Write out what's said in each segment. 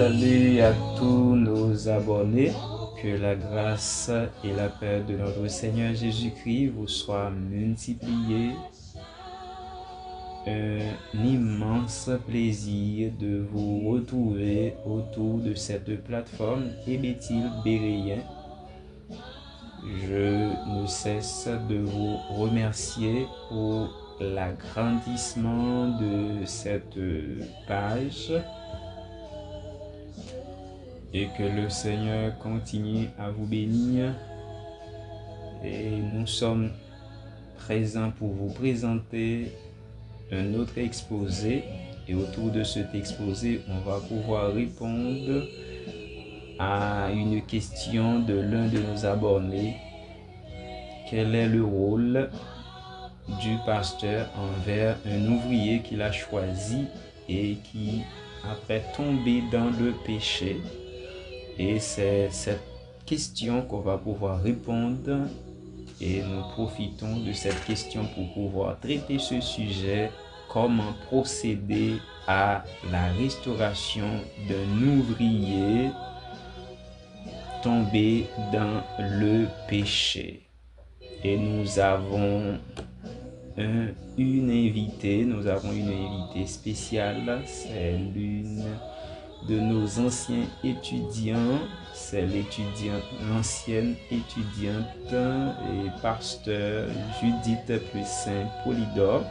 salut à tous nos abonnés. Que la grâce et la paix de notre Seigneur Jésus-Christ vous soient multipliées. Un immense plaisir de vous retrouver autour de cette plateforme Ébetil Béréen. Je ne cesse de vous remercier pour l'agrandissement de cette page et que le Seigneur continue à vous bénir. Et nous sommes présents pour vous présenter un autre exposé, et autour de cet exposé, on va pouvoir répondre à une question de l'un de nos abonnés. Quel est le rôle du pasteur envers un ouvrier qu'il a choisi et qui après tombé dans le péché? Et c'est cette question qu'on va pouvoir répondre, et nous profitons de cette question pour pouvoir traiter ce sujet: comment procéder à la restauration d'un ouvrier tombé dans le péché. Et nous avons une invitée spéciale. C'est l'une de nos anciens étudiants, c'est l'ancienne étudiante et pasteur Judith Plussin Polydor.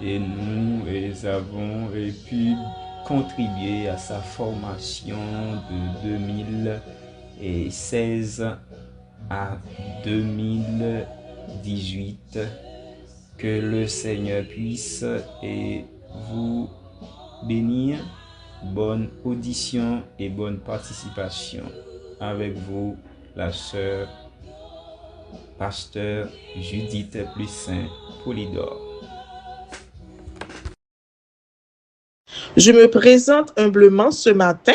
Et nous avons pu contribuer à sa formation de 2016 à 2018. Que le Seigneur puisse vous bénir. Bonne audition et bonne participation. Avec vous, la sœur pasteur Judith Plussin Polydor. Je me présente humblement ce matin.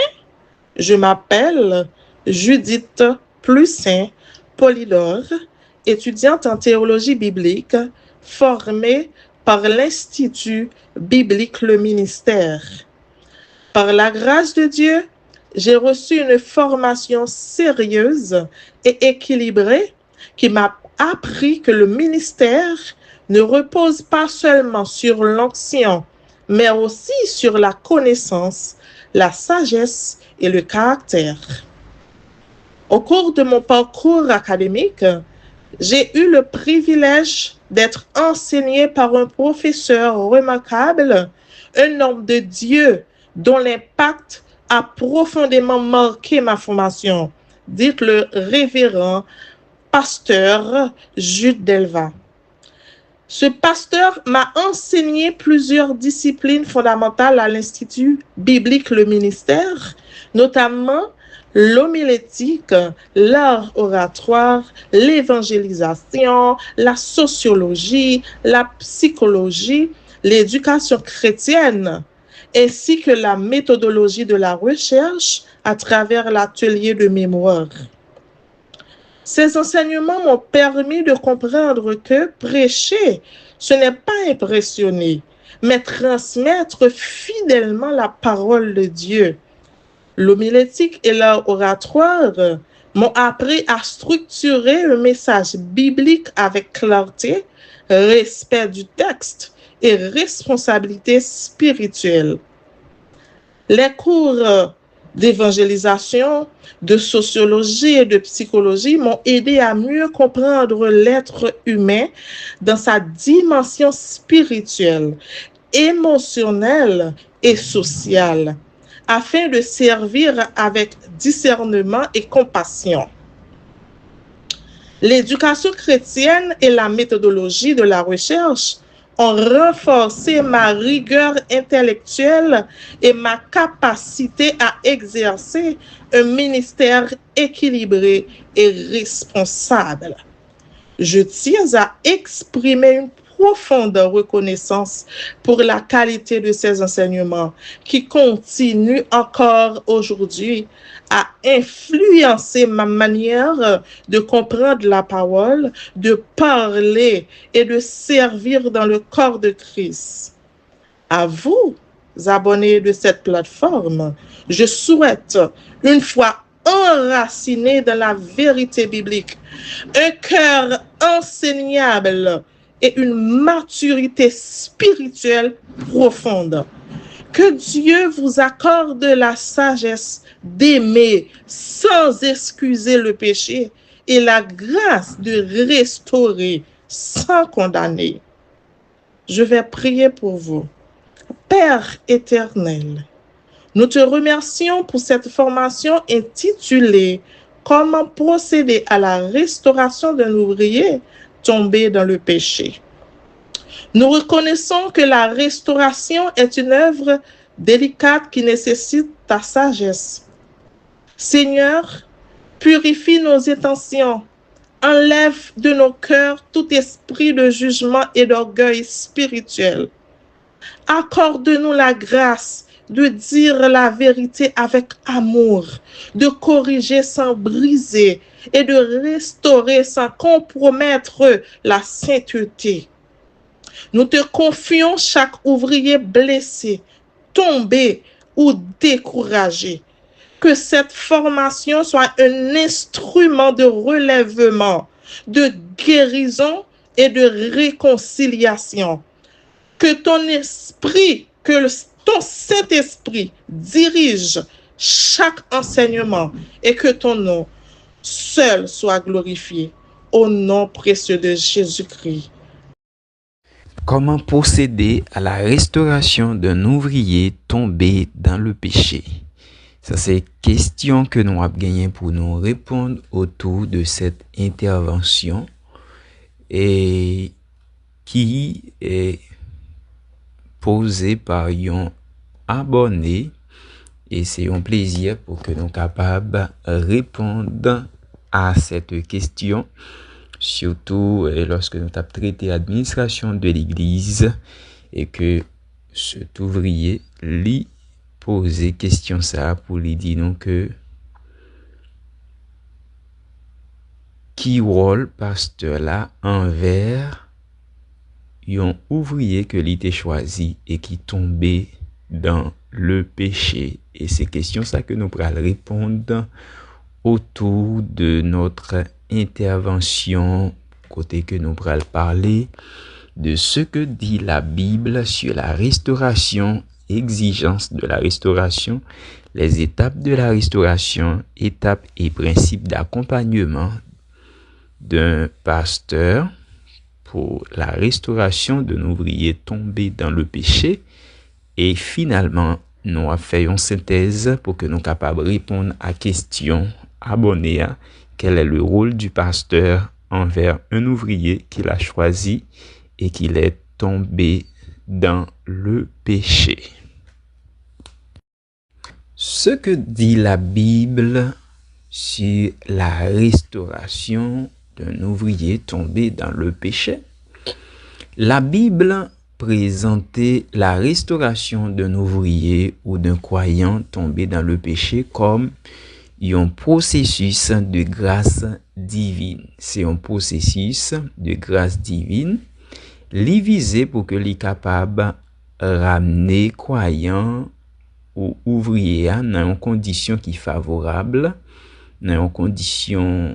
Je m'appelle Judith Plussin Polydor, étudiante en théologie biblique, formée par l'Institut biblique Le Ministère. Par la grâce de Dieu, j'ai reçu une formation sérieuse et équilibrée qui m'a appris que le ministère ne repose pas seulement sur l'onction, mais aussi sur la connaissance, la sagesse et le caractère. Au cours de mon parcours académique, j'ai eu le privilège d'être enseignée par un professeur remarquable, un homme de Dieu dont l'impact a profondément marqué ma formation, dit le révérend pasteur Jude Delva. Ce pasteur m'a enseigné plusieurs disciplines fondamentales à l'Institut biblique Le Ministère, notamment l'homilétique, l'art oratoire, l'évangélisation, la sociologie, la psychologie, l'éducation chrétienne, ainsi que la méthodologie de la recherche à travers l'atelier de mémoire. Ces enseignements m'ont permis de comprendre que prêcher, ce n'est pas impressionner, mais transmettre fidèlement la parole de Dieu. L'homilétique et l'art oratoire m'ont appris à structurer le message biblique avec clarté, respect du texte et responsabilité spirituelle. Les cours d'évangélisation, de sociologie et de psychologie m'ont aidé à mieux comprendre l'être humain dans sa dimension spirituelle, émotionnelle et sociale, afin de servir avec discernement et compassion. L'éducation chrétienne et la méthodologie de la recherche ont renforcé ma rigueur intellectuelle et ma capacité à exercer un ministère équilibré et responsable. Je tiens à exprimer une profonde reconnaissance pour la qualité de ces enseignements qui continuent encore aujourd'hui à influencer ma manière de comprendre la parole, de parler et de servir dans le corps de Christ. À vous, abonnés de cette plateforme, je souhaite, une fois enracinés dans la vérité biblique, un cœur enseignable et une maturité spirituelle profonde. Que Dieu vous accorde la sagesse d'aimer sans excuser le péché et la grâce de restaurer sans condamner. Je vais prier pour vous. Père éternel, nous te remercions pour cette formation intitulée « Comment procéder à la restauration d'un ouvrier tombé dans le péché ». Nous reconnaissons que la restauration est une œuvre délicate qui nécessite ta sagesse. Seigneur, purifie nos intentions, enlève de nos cœurs tout esprit de jugement et d'orgueil spirituel. Accorde-nous la grâce de dire la vérité avec amour, de corriger sans briser et de restaurer sans compromettre la sainteté. Nous te confions chaque ouvrier blessé, tombé ou découragé. Que cette formation soit un instrument de relèvement, de guérison et de réconciliation. Que ton esprit, que ton Saint-Esprit dirige chaque enseignement et que ton nom seul soit glorifié. Au nom précieux de Jésus-Christ. Comment procéder à la restauration d'un ouvrier tombé dans le péché? Ça, c'est question que nous avons gagné pour nous répondre autour de cette intervention et qui est posée par un abonné. Et c'est un plaisir pour que nous soyons capables de répondre à cette question. Surtout lorsque nous avons traité l'administration de l'Église et que cet ouvrier lui posait question ça pour lui dire non que qui rôle pasteur là envers un ouvrier que lui était choisi et qui tombait dans le péché. Et c'est question ça que nous pourrons répondre autour de notre intervention, côté que nous pourrons parler de ce que dit la Bible sur la restauration, exigence de la restauration, les étapes de la restauration, étapes et principes d'accompagnement d'un pasteur pour la restauration d'un ouvrier tombé dans le péché. Et finalement, nous avons fait une synthèse pour que nous soyons capables de répondre à la question abonnée. Quel est le rôle du pasteur envers un ouvrier qu'il a choisi et qu'il est tombé dans le péché? Ce que dit la Bible sur la restauration d'un ouvrier tombé dans le péché. La Bible présentait la restauration d'un ouvrier ou d'un croyant tombé dans le péché comme un processus de grâce divine. C'est un processus de grâce divine, li visé pour que les capable ramener croyant ou ouvrier dans une condition qui est favorable, dans une condition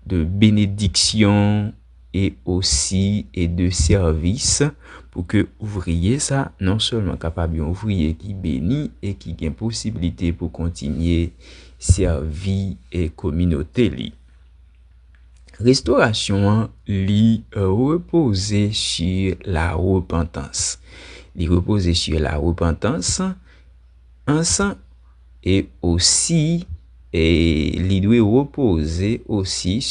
de bénédiction et aussi et de service pour que ouvrier ça non seulement capable un ouvrier qui bénit et qui a possibilité pour continuer servir et communauté li. Restauration li reposer sur la repentance. Li reposer sur la repentance ensemble et aussi li doit reposer aussi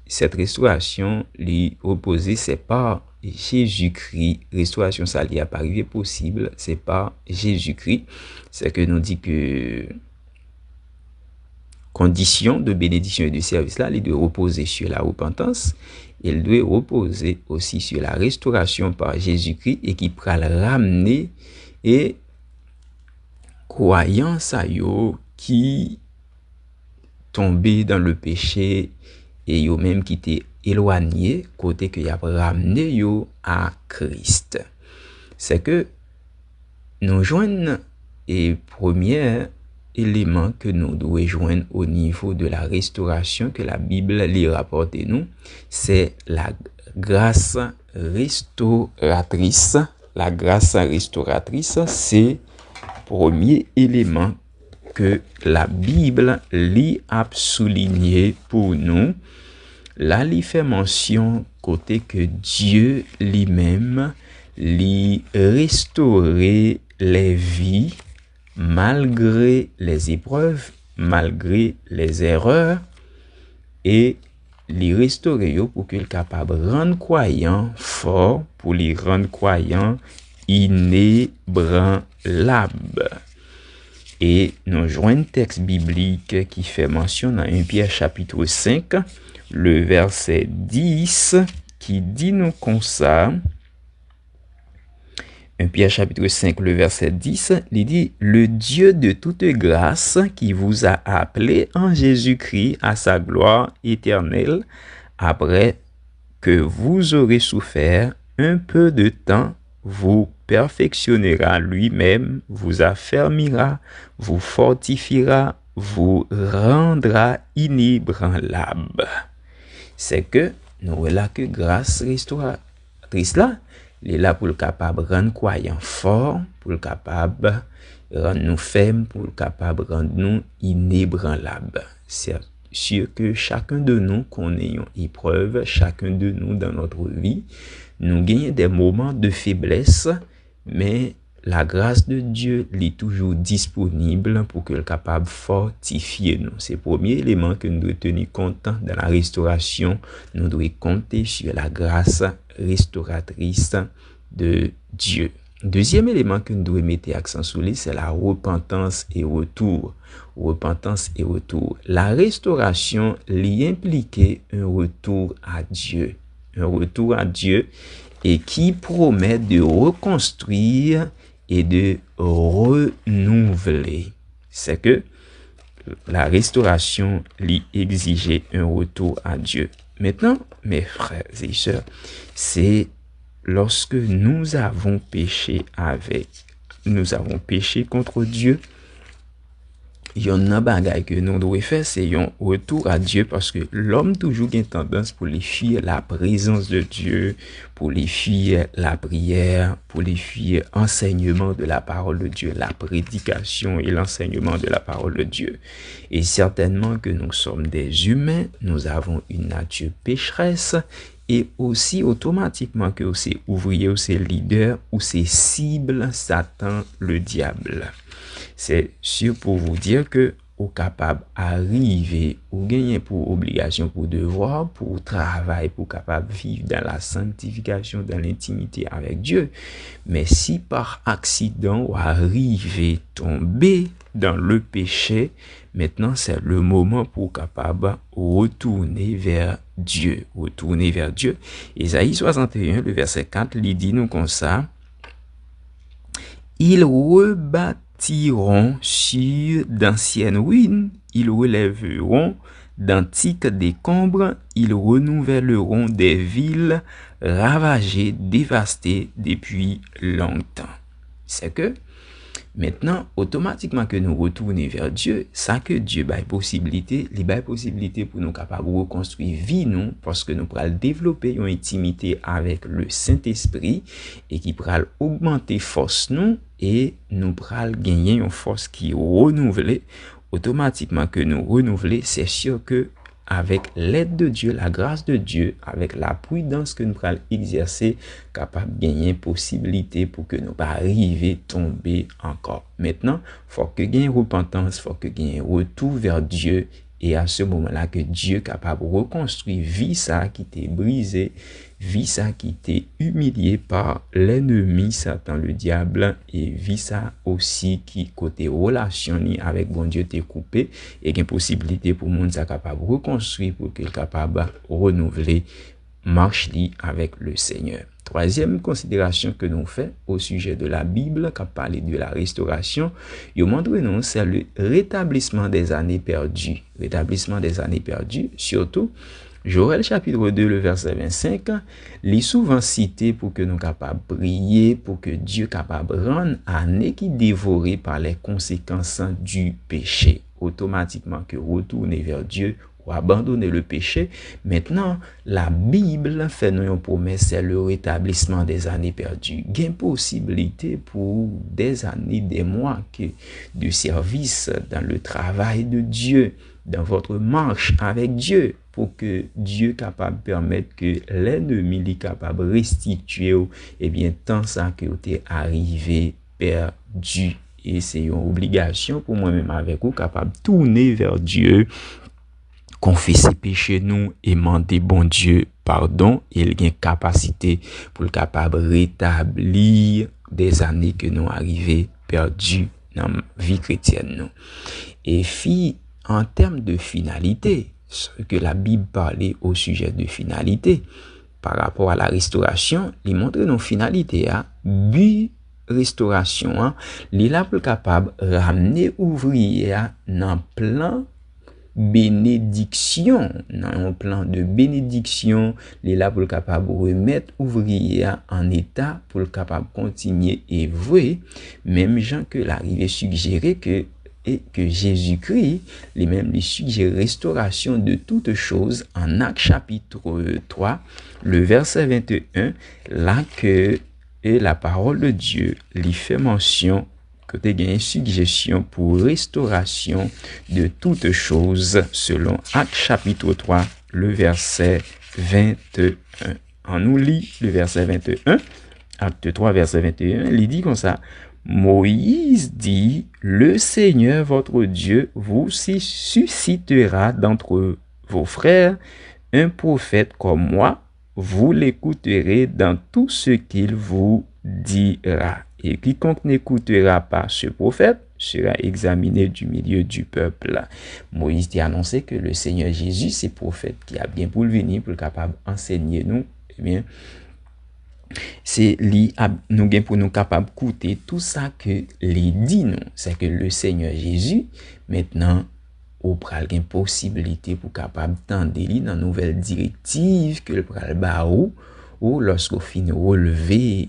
cette restauration li reposer c'est par Jésus-Christ. Restauration ça li a pas arrivé possible, c'est par Jésus-Christ. C'est que nous dit que condition de bénédiction et de service là, il doit reposer sur la repentance, il doit reposer aussi sur la restauration par Jésus-Christ et qui pourra le ramener et croyant ça yo qui tombé dans le péché et yo même qui était éloigné côté que y a ramené yo à Christ. C'est que nous joignons et premier élément que nous devons joindre au niveau de la restauration que la Bible lui rapporte nous, c'est la grâce restauratrice. La grâce restauratrice, c'est premier élément que la Bible lui a souligné pour nous. Là, il fait mention côté que Dieu lui-même lui restaurer les vies malgré les épreuves, malgré les erreurs, et les restaurer pour qu'il soit capable de rendre croyant fort, pour les rendre croyant inébranlable. Et nous jouons un texte biblique qui fait mention dans 1 Pierre chapitre 5, le verset 10, qui dit nous comme ça. 1 Pierre chapitre 5, le verset 10, il dit « Le Dieu de toute grâce qui vous a appelé en Jésus-Christ à sa gloire éternelle, après que vous aurez souffert un peu de temps, vous perfectionnera lui-même, vous affermira, vous fortifiera, vous rendra inébranlable. » C'est que nous là que grâce restauratrice là, il est là pour le capable de rendre croyants forts, pour le capable de rendre nous fermes, pour le capable de rendre nous inébranlables. C'est sûr que chacun de nous connaît une épreuve, chacun de nous dans notre vie, nous gagnons des moments de faiblesse, mais la grâce de Dieu est toujours disponible pour qu'elle soit capable de fortifier nous. C'est le premier élément que nous devons tenir compte dans la restauration. Nous devons compter sur la grâce restauratrice de Dieu. Deuxième élément que nous devons mettre accent sur lui, c'est la repentance et retour. Repentance et retour. La restauration implique un retour à Dieu. Un retour à Dieu et qui promet de reconstruire et de renouveler. C'est que la restauration lui exigeait un retour à Dieu. Maintenant, mes frères et sœurs, c'est lorsque nous avons péché contre Dieu, il y a un bagage que nous devons faire, c'est un retour à Dieu, parce que l'homme toujours a une tendance pour les fuir la présence de Dieu, pour les fuir la prière, pour les fuir l'enseignement de la parole de Dieu, la prédication et l'enseignement de la parole de Dieu. Et certainement que nous sommes des humains, nous avons une nature pécheresse, et aussi automatiquement que c'est ouvrier ou c'est leader ou c'est cible Satan le diable. C'est sûr pour vous dire que vous êtes capable d'arriver ou gagner pour obligation, pour devoir, pour travail, pour capable vivre dans la sanctification, dans l'intimité avec Dieu. Mais si par accident vous arrivez tomber dans le péché, maintenant c'est le moment pour capable retourner vers Dieu. Retourner vers Dieu. Ésaïe 61, le verset 4, il dit nous comme ça. Ils rebâtiront sur d'anciennes ruines, ils relèveront d'antiques décombres, ils renouvelleront des villes ravagées, dévastées depuis longtemps. C'est que maintenant, automatiquement que nous retournons vers Dieu, ça que Dieu a possibilité, il a possibilité pour nous capables de reconstruire vie nous, parce que nous pourrons développer une intimité avec le Saint-Esprit et qui pourra augmenter force nous et nous pourrons gagner une force qui est renouvelée. Automatiquement que nous renouveler, c'est sûr que avec l'aide de Dieu, la grâce de Dieu, avec la prudence que nous allons exercer, capable de gagner possibilité pour que nous pas arriver tomber encore. Maintenant, faut que gagner repentance, faut que gagner retour vers Dieu, et à ce moment-là que Dieu est capable de reconstruire vie ça qui était brisée, vie ça qui était humiliée par l'ennemi Satan le diable, et vie ça aussi qui côté relation avec bon Dieu t'est coupé, et qu'il y a une possibilité pour monde ça capable de reconstruire pour qu'il capable de renouveler marche avec le Seigneur. Troisième considération que nous faisons au sujet de la Bible, qui parle de la restauration, c'est le rétablissement des années perdues. Rétablissement des années perdues, surtout Joël chapitre 2, le verset 25, il est souvent cité pour que nous capables de prier, pour que Dieu capable de rendre année qui dévorée par les conséquences du péché. Automatiquement que retourner vers Dieu ou abandonner le péché. Maintenant, la Bible fait nous une promesse, c'est le rétablissement des années perdues. Il y a une possibilité pour des années, des mois de service dans le travail de Dieu, dans votre marche avec Dieu, pour que Dieu capable de permettre que l'ennemi est capable de restituer, eh bien, tant ça que vous êtes arrivé perdu. Et c'est une obligation pour moi-même avec vous, capable de tourner vers Dieu, confesser péché nous et demander bon Dieu pardon. Il y a une capacité pour le capable de rétablir des années que nous arrivés perdus dans la vie chrétienne. Nous. Et puis, en termes de finalité, ce que la Bible parlait au sujet de finalité, par rapport à la restauration, il montre nos finalités, but restauration, il est pour capable de ramener ouvrier dans plan bénédiction, dans un plan de bénédiction, il est là pour capable de remettre ouvrier en état pour le capable de continuer et vrai, même gens que l'arrivée suggérait que Jésus-Christ, lui-même lui suggère restauration de toutes choses en Actes chapitre 3, le verset 21, là que et la parole de Dieu lui fait mention que tu as une suggestion pour restauration de toutes choses selon Actes chapitre 3, le verset 21. On nous lit le verset 21, Acte 3, verset 21, il dit comme ça, Moïse dit, le Seigneur votre Dieu vous suscitera d'entre vos frères un prophète comme moi, vous l'écouterez dans tout ce qu'il vous dira. Et quiconque n'écoutera pas ce prophète sera examiné du milieu du peuple. Moïse dit annoncer que le Seigneur Jésus, c'est prophète qui a bien pour venir, pour le capable enseigner nous, eh bien, c'est nous pour nous capable d'écouter tout ça que les dit nous, c'est que le Seigneur Jésus, maintenant, ou pral gen possibilité pour capable tendre dans nouvelle directive que le pral ba ou lorsqu'on finit relever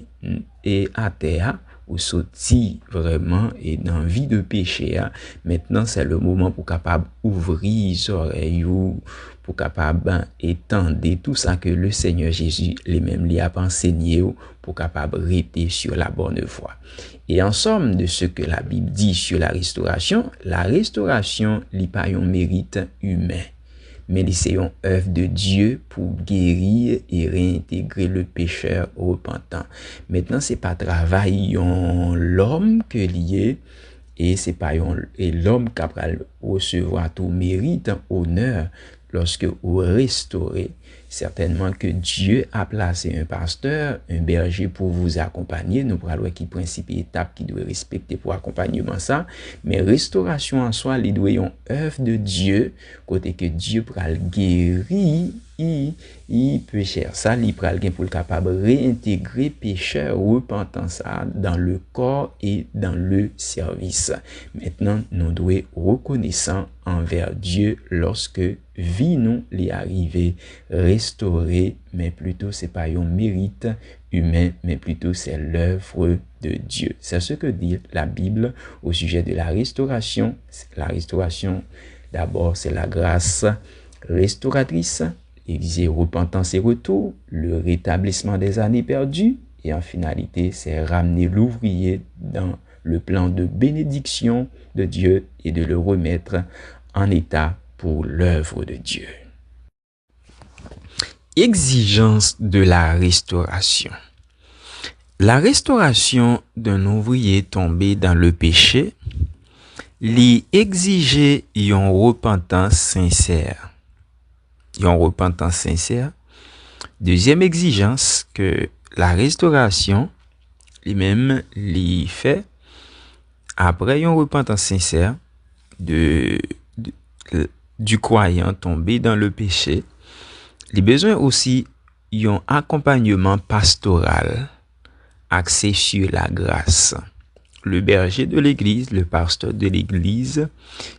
et à terre ou sorti vraiment et dans vie de péché maintenant c'est le moment pour capable ouvrir les oreilles ou pour capable étendre tout ça que le Seigneur Jésus lui-même lui a enseigné pour capable rester sur la bonne voie. Et en somme de ce que la Bible dit sur la restauration n'est pas un mérite humain, mais c'est une œuvre de Dieu pour guérir et réintégrer le pécheur repentant. Maintenant, c'est pas travail l'homme que lié, et c'est pas l'homme qui va recevoir tout mérite, honneur, lorsque vous restaurez. Certainement que Dieu a placé un pasteur, un berger pour vous accompagner. Nous parlons qui principe et étape qui doit respecter pour accompagnement ça. Mais restauration en soi, il doit y avoir une œuvre de Dieu, côté que Dieu pral guérir, il pécheur ça, il pral gain pour le capable réintégrer pécheur repentant ça dans le corps et dans le service. Maintenant, nous devons reconnaissant envers Dieu lorsque vie nous l'est arrivé restauré, mais plutôt c'est pas un mérite humain, mais plutôt c'est l'œuvre de Dieu. C'est ce que dit la Bible au sujet de la restauration. La restauration, d'abord, c'est la grâce restauratrice, l'exil, repentance et retour, le rétablissement des années perdues, et en finalité, c'est ramener l'ouvrier dans le plan de bénédiction de Dieu et de le remettre en état pour l'œuvre de Dieu. Exigence de la restauration. La restauration d'un ouvrier tombé dans le péché lui exigeait une repentance sincère. Une repentance sincère. Deuxième exigence que la restauration lui-même lui fait après une repentance sincère du croyant tombé dans le péché, il a besoin aussi d'un accompagnement pastoral axé sur la grâce. le berger de l'église, le pasteur de l'église,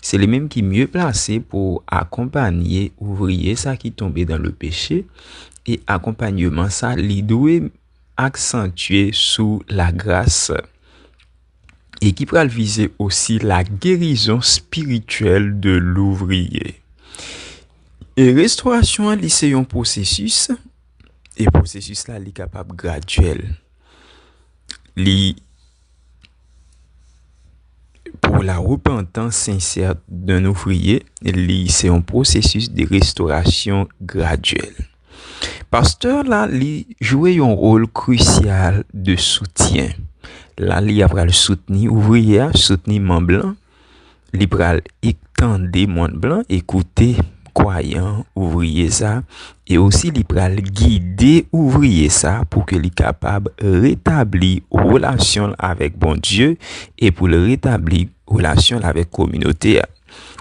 c'est les mêmes qui mieux placés pour accompagner ouvrier ça qui tombait dans le péché et accompagnement ça li doit accentuer sous la grâce et qui pourra viser aussi la guérison spirituelle de l'ouvrier. Et restauration c'est un processus et processus là li capable graduel. Li pour la repentance sincère d'un ouvrier, c'est un processus de restauration graduelle. Pasteur là, il jouait un rôle crucial de soutien. Là, il a le soutenir ouvrier, soutenir membre blanc, il a étendre monde blanc, écouter croyant ouvrier ça et aussi il a guider ouvrier ça pour que il capable rétablir relation avec bon Dieu et pour le rétablir relation avec communauté.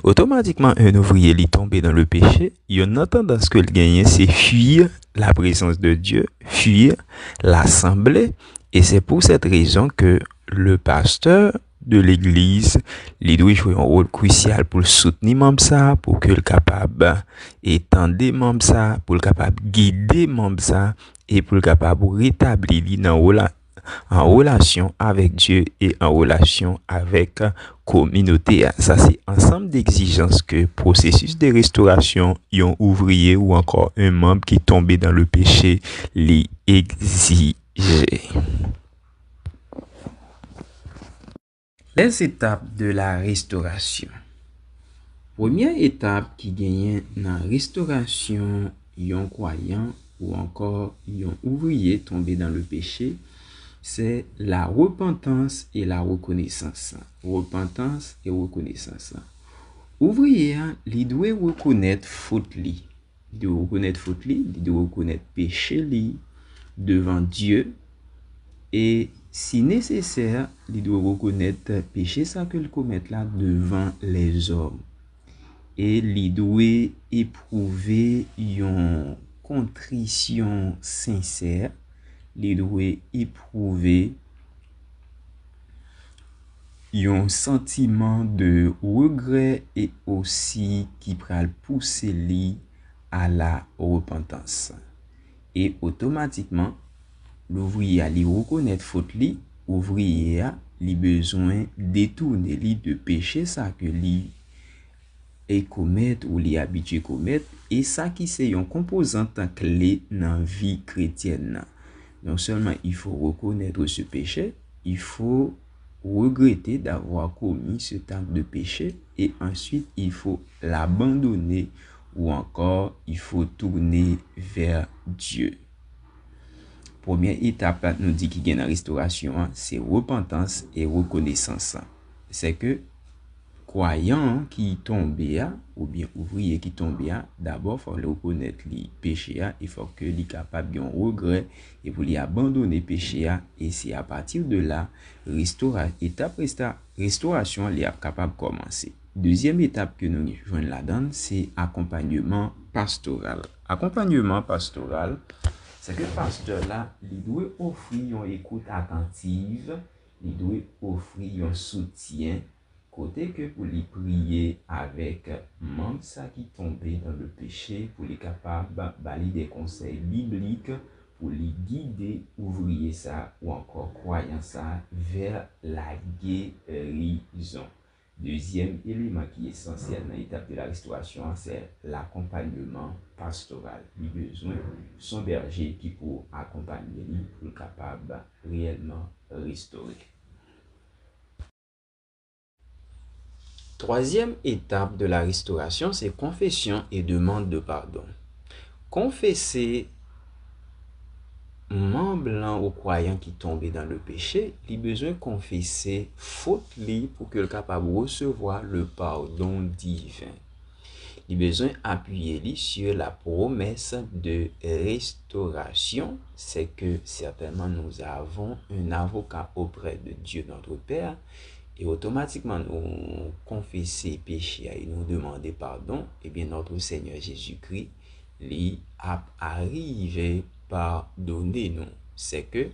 Automatiquement un ouvrier li tombé dans le péché, il a une tendance que le gagner c'est fuir la présence de Dieu, fuir l'assemblée et c'est pour cette raison que le pasteur de l'église, il doit jouer un rôle crucial pour soutenir membre ça, pour que le capable étendre membre ça, pour le capable guider membre ça et pour le capable rétablir en relation avec Dieu et en relation avec communauté. Ça c'est ensemble d'exigences que processus de restauration un ouvrier ou encore un membre qui tombé dans le péché les exige. Les étapes de la restauration. Première étape qui gagne dans la restauration un croyant ou encore un ouvrier tombé dans le péché, c'est la repentance et la reconnaissance. Repentance et reconnaissance. Ouvrier, il doit reconnaître faute li. Il doit reconnaître faute li, il doit reconnaître péché li devant Dieu et si nécessaire, il doit reconnaître péché ça que le commet là devant les hommes. Et il doit éprouver une contrition sincère, il doit éprouver un sentiment de regret et aussi qui pral pousser lui à la repentance. Et automatiquement, l'ouvrier a li reconnaître faute li, ouvrier a li besoin détourner li de péché ça que li et commettre ou li habitué commettre et ça qui c'est une composante clé dans vie chrétienne. Non seulement il faut reconnaître ce péché, il faut regretter d'avoir commis ce type de péché et ensuite il faut l'abandonner ou encore il faut tourner vers Dieu. Première étape nous dit qu'il y a une restauration, c'est repentance et reconnaissance. C'est que croyant qui tombe ou bien ouvrier qui tombe d'abord faut le reconnaître les péchés, il faut que il capable de regret et pour lui abandonner péché et c'est à partir de là restauration il est capable de commencer. Deuxième étape que nous joignons là-dedans, c'est accompagnement pastoral. Accompagnement pastoral, c'est que le pasteur là, il doit offrir une écoute attentive, il doit offrir un soutien, côté que pour lui prier avec membre ça qui tombé dans le péché, pour les capable bali des conseils bibliques, pour les guider, ouvrier ça ou encore croyant ça vers la guérison. Deuxième élément qui est essentiel dans l'étape de la restauration, c'est l'accompagnement pastoral. Il a besoin de son berger qui peut accompagner lui pour être capable réellement restaurer. Troisième étape de la restauration, c'est confession et demande de pardon. Confesser membre blanc ou croyant qui tombé dans le péché, il a besoin de confesser faute li pour que le capable recevoir le pardon divin. Il a besoin d'appuyer li sur la promesse de restauration, c'est que certainement nous avons un avocat auprès de Dieu notre Père et automatiquement nous confesser péché et nous demander pardon, et bien notre Seigneur Jésus-Christ lui a arrivé pardonner nous. C'est que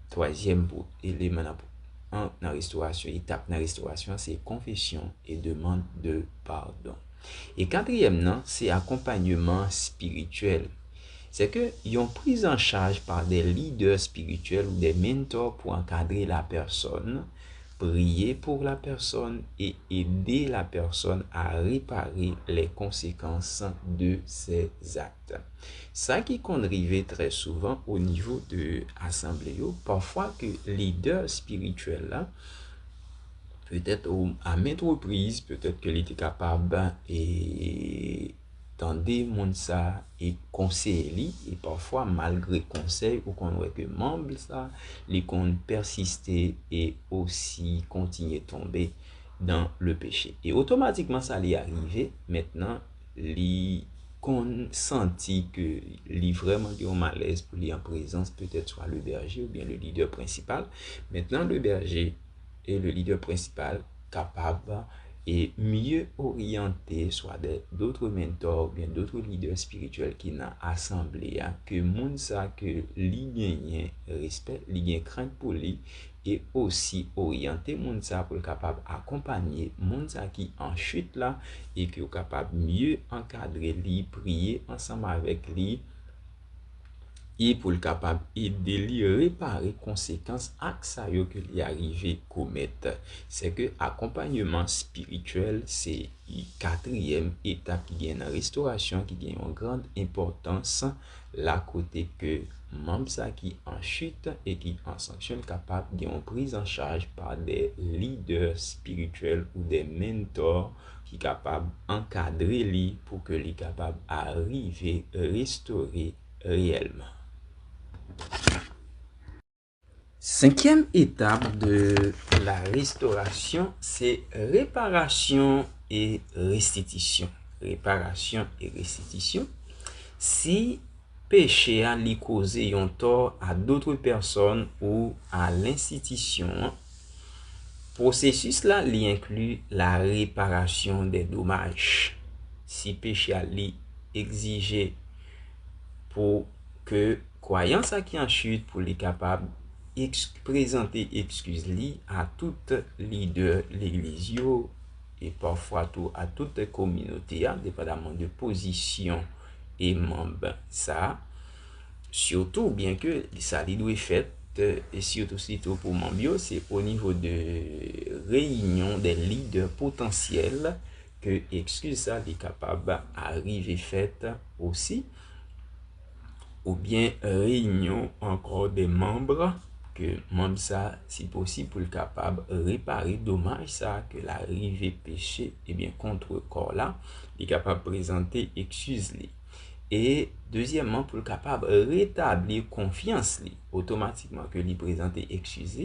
troisième élément dans la restauration, étape dans la restauration, c'est confession et demande de pardon. Et quatrièmement, c'est accompagnement spirituel. C'est que ils ont pris en charge par des leaders spirituels ou des mentors pour encadrer la personne, prier pour la personne et aider la personne à réparer les conséquences de ses actes. Ça qui arrive très souvent au niveau de l'assemblée, parfois que leader spirituel là, peut-être à maintes reprises, peut-être qu'il était capable et tendez monde ça et conseiller et parfois malgré conseil ou qu'on voit que membre ça les qu'on persister et aussi continuer tomber dans le péché et automatiquement ça lui arrivé maintenant li qu'on sentit que li vraiment un malaise pour lui en présence peut-être soit le berger ou bien le leader principal. Maintenant le berger et le leader principal capable et mieux orienté soit d'autres mentors bien d'autres leaders spirituels qui n'a assemblé que moun ça que li gagne respect li gagne crainte pour lui et aussi orienter moun ça pour capable accompagner moun ça qui en chute là et qui est capable mieux encadrer lui prier ensemble avec lui et pour le capable aider lui réparer conséquences à ça que lui arrivé commettre. C'est que accompagnement spirituel c'est quatrième étape qui gagne en restauration qui gagne une grande importance là côté que membre ça qui en chute et qui en sanction capable d'une prise en charge par des leaders spirituels ou des mentors qui capable encadrer lui pour que lui capable arriver restaurer réellement. Cinquième étape de la restauration, c'est réparation et restitution. Réparation et restitution. Si péché a li causé un tort à d'autres personnes ou à l'institution, processus là li inclut la réparation des dommages. Si péché a li exigé pour que croyance qui en chute pour les capables présenter excuse li à toute leader l'église et parfois tout à toute communauté dépendamment de position et membre ça surtout bien que ça li doit fait et surtout pour membre c'est au niveau de réunion des leaders potentiels que excuse ça est capable arriver faite aussi ou bien réunion encore des membres que membre ça si possible pour le capable réparer dommage ça que l'arrivée péché et bien contre corps là est capable présenter excuse li et deuxièmement pour le capable rétablir confiance li automatiquement que lui présenter excuse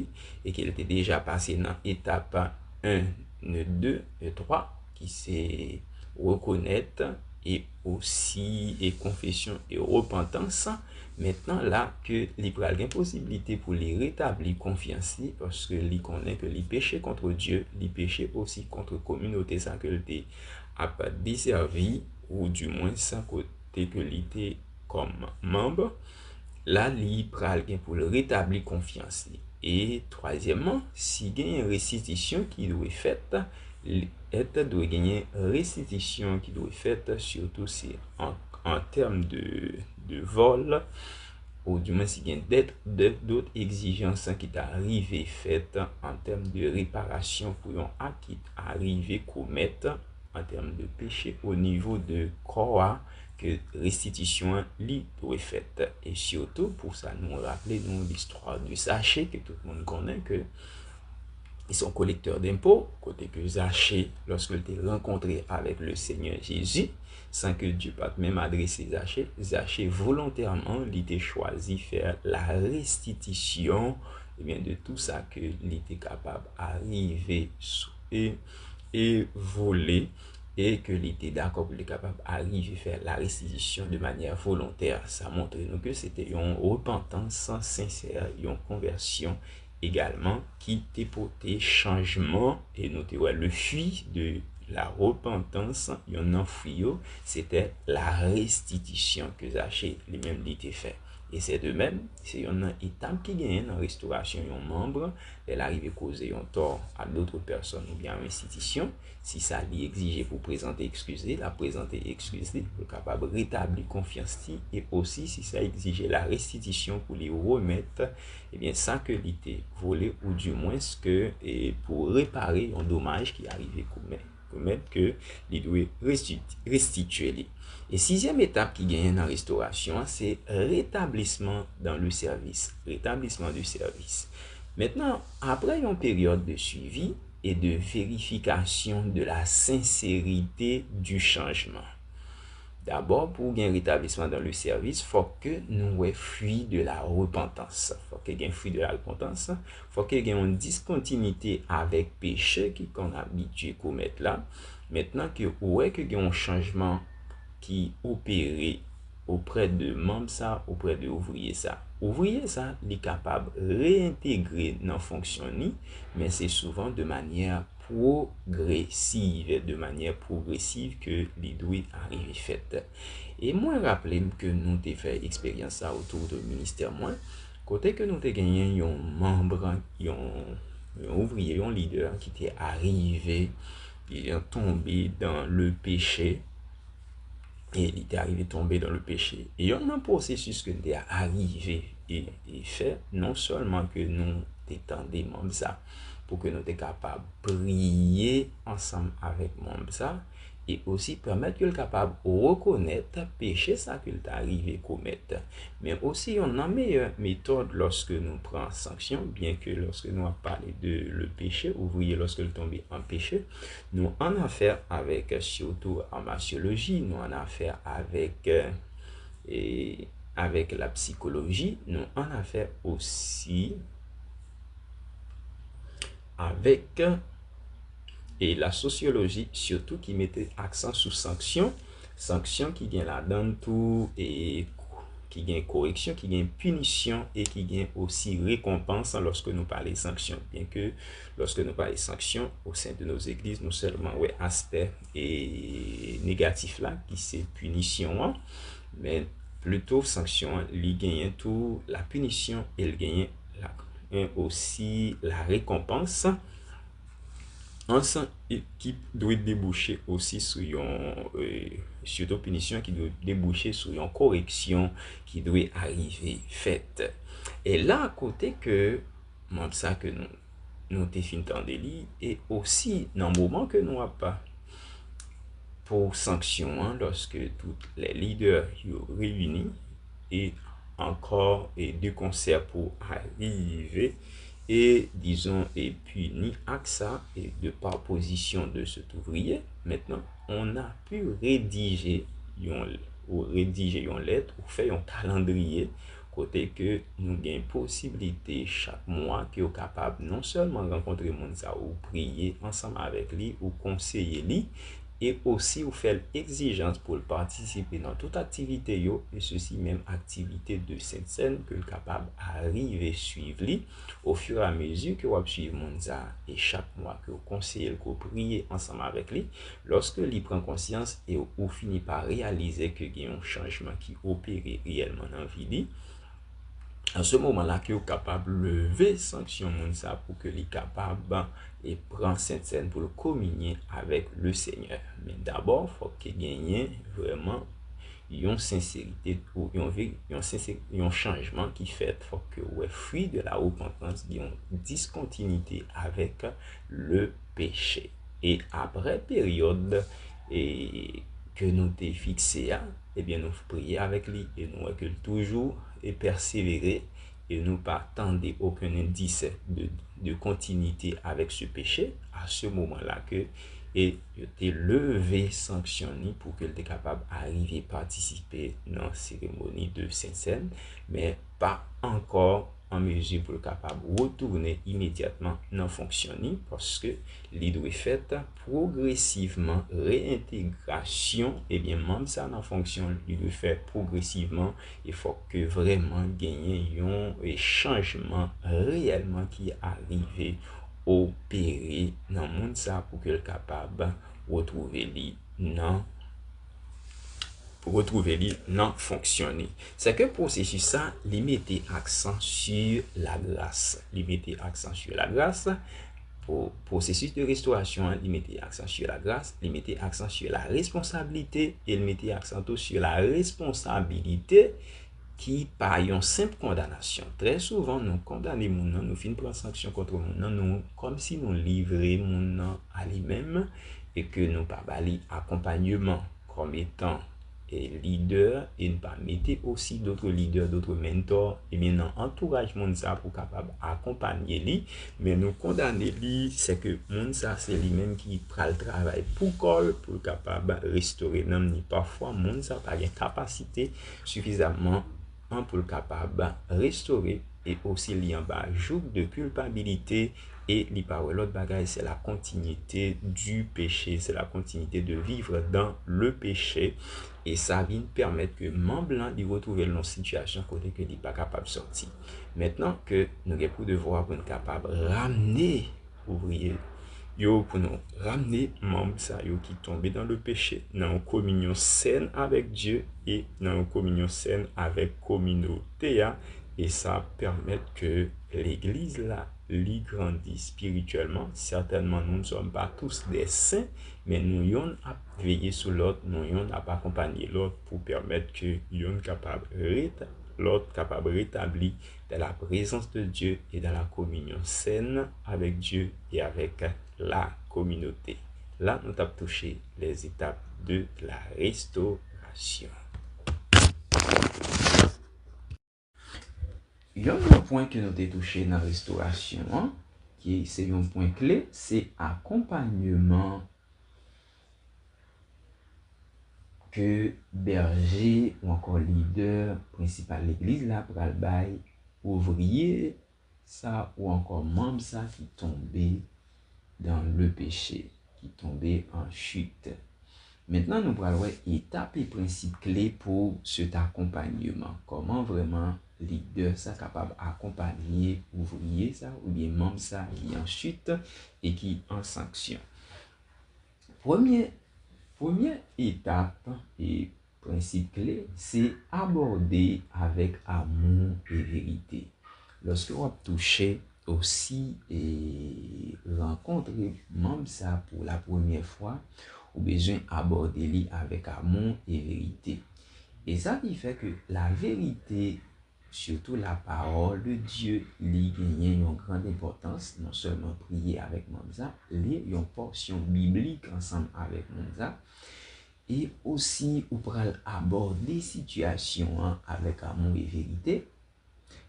et qu'il était déjà passé dans étape 1 2 et 3 qui c'est reconnaître et aussi et confession et repentance. Maintenant là que li pral gen possibilité pour les rétablir confiance parce que li connaît que li péché contre Dieu, li péché aussi contre communauté ça que li a pas desservi ou du moins sans côté que li était comme membre, là li pral gen pour le rétablir confiance. Et troisièmement, si gen une restitution qui doit faite doit gagner restitution qui doit être faite surtout c'est en termes de vol ou du moins s'il y a d'autres exigences qui t'arrivent faites en termes de réparation pour un acte qui arrive commettre en termes de péché au niveau de corps que restitution li doit faite et surtout pour ça nous rappeler l'histoire du Zachée que tout le monde connaît que ils sont collecteurs d'impôts, côté que Zachée, lorsqu'il était rencontré avec le Seigneur Jésus, sans que Dieu pas même adressé Zachée, Zachée volontairement, il était choisi faire la restitution et bien, de tout ça que il était capable d'arriver et voler et que il était d'accord pour être capable d'arriver faire la restitution de manière volontaire. Ça montre nous que c'était une repentance sincère, une conversion également qui déportait changement et notamment le fruit de la repentance un enfouillot c'était la restitution que Zachée lui-même était fait Et c'est de même, c'est une étape qui gagne dans la restauration d'un membre, elle arrive à causer un tort à d'autres personnes ou bien à l'institution. Si ça lui exige pour présenter excusé, la présenter excusé pour capable de rétablir confiance et aussi si ça exige la restitution pour les remettre, eh bien ça que l'ité volé ou du moins ce que et pour réparer un dommage qui arrive commettre que il doit restituer. Et sixième étape qui gagne dans la restauration, c'est rétablissement dans le service. Rétablissement du service. Maintenant, après une période de suivi et de vérification de la sincérité du changement. D'abord, pour gagner rétablissement dans le service, il faut que nous ayons fruit de la repentance. Il faut qu'il y ait un fruit de la repentance. Il faut qu'il y ait une discontinuité avec péché qu'on a habitué à commettre là. Maintenant que ouais que y a un changement qui opéré auprès de membres ça, auprès de ouvriers ça. Ouvrier ça, il est capable de réintégrer dans fonction mais c'est souvent de manière progressive que les doit arriver fait. Et moi rappelez que nous avons fait expérience ça autour du ministère moi, côté que nous avons gagné un membre, un ouvrier, un leader qui était arrivé, il est tombé dans le péché. Et il était arrivé tomber dans le péché. Et on a un processus que nous est arrivé et fait, non seulement que nous étendons ça, pour que nous soyons capables de prier ensemble avec ça, et aussi permettre que le capable de reconnaître le péché ça qu'il est arrivé à commettre. Mais aussi, on a une meilleure méthode lorsque nous prenons sanction, bien que lorsque nous avons parlé de le péché, ouvrier lorsque le tombé en péché, nous en affaire avec, surtout en martiologie, nous en affaire avec, avec la psychologie, nous en affaire aussi avec et la sociologie, surtout qui mettait accent sur sanction qui gagne là-dedans tout et qui gagne correction, qui gagne punition et qui gagne aussi récompense lorsque nous parlons sanction. Bien que lorsque nous parlons sanction au sein de nos églises, nous seulement ouais aspect et négatif là qui c'est punition, mais plutôt sanction, il gagne tout la punition et il gagne aussi la récompense. Ensemble qui doit déboucher aussi sur une punition qui doit déboucher sur une correction qui doit arriver faite. Et là à côté que même ça que nous définissons des lits et aussi dans le moment que nous n'avons pas pour sanction lorsque tous les leaders sont réunis et encore et de concert pour arriver et disons et puni avec ça et de par position de cet ouvrier. Maintenant on a pu rédiger une lettre ou faire un calendrier côté que nous avons possibilité chaque mois qui est capable non seulement rencontrer monde ça ou prier ensemble avec lui ou conseiller lui et aussi ou faire exigence pour participer dans toute activité et ceci même activité de cette scène que capable arriver suivre lui au fur et à mesure que vous suivre ça et chaque mois que vous conseillez que prier ensemble avec lui lorsque il prend conscience et ou finit par réaliser que il y a un changement qui opère réellement dans vie à ce moment-là que vous capable de lever sanction ça pour que les capable et prendre cette scène pour le communier avec le Seigneur. Mais d'abord, il faut qu'il y ait vraiment une sincérité ou un changement qui fait faut que vous fruit de la repentance, une discontinuité avec le péché. Et après période et que nous t'ai fixé, eh bien nous prions avec lui et nous reculons toujours et persévérer et nous pas attendre aucun indice de continuité avec ce péché à ce moment-là que et t'es levé sanctionné pour que tu es capable d'arriver à participer dans la cérémonie de Saint-Seine, mais pas encore en mesure pour le capable de retourner immédiatement dans fonctionner parce que il doit faire progressivement réintégration et bien même ça dans fonction il doit faire progressivement il faut que vraiment gagner un changement réellement qui arrive opérer dans le monde ça pour que le capable retrouver lui dans retrouver non fonctionner. C'est que processus ça, il mettait accent sur la grâce. Il mettait accent sur la grâce. Pour processus de restauration, il mettait accent sur la grâce, il mettait accent sur la responsabilité, et il mettait accent sur la responsabilité qui par une simple condamnation. Très souvent, nous condamnons mon nous finissons prendre sanction contre nous, comme si nous livrions mon à lui-même et que nous pas bali accompagnement comme étant leader et ne pas mettre aussi d'autres leaders, d'autres mentors et maintenant entourage monde ça pour capable accompagner lui, mais nous condamner lui c'est que monde ça c'est lui-même qui prend le travail pour capable restaurer même ni parfois monde ça pas une capacité suffisamment pour le capable restaurer et aussi li en bas joug de culpabilité et li pa l'autre bagage c'est la continuité du péché, c'est la continuité de vivre dans le péché et ça vient permettre que membre blanc de retrouver dans situation côté que il pas capable de sortir. Maintenant que nous avons pour devoir pour être capable ramener ouvrier yo pour nous ramener membres ça yo qui tombé dans le péché dans une communion saine avec Dieu et dans une communion saine avec communauté et ça permet que l'église là li grandit spirituellement. Certainement nous ne sommes pas tous des saints mais nous yon à veiller sur l'autre, nous yon à accompagner l'autre pour permettre que yon capable l'autre capable rétablir dans la présence de Dieu et dans la communion saine avec Dieu et avec la communauté. Là, nous avons touché les étapes de la restauration. Il y a un point que nous avons touché dans la restauration, qui c'est un point clé, c'est accompagnement que berger ou encore leader principal de l'église là pour le bail ouvrier ça ou encore membre ça qui tombait dans le péché, qui tombait en chute. Maintenant, nous allons voir étapes et principes clés pour cet accompagnement. Comment vraiment leader ça capable d'accompagner ouvrier ça ou bien membre ça qui est en chute et qui est en sanction. Première étape et principe clé, c'est aborder avec amour et vérité. Lorsque vous touchez aussi et rencontrer membre ça pour la première fois, vous avez besoin d'aborder avec amour et vérité. Et ça qui fait que la vérité, surtout la parole de Dieu, li gagne une grande importance, non seulement prier avec Mamza, lire une portion biblique ensemble avec Mamza, et aussi ou pral aborder situation avec amour et vérité,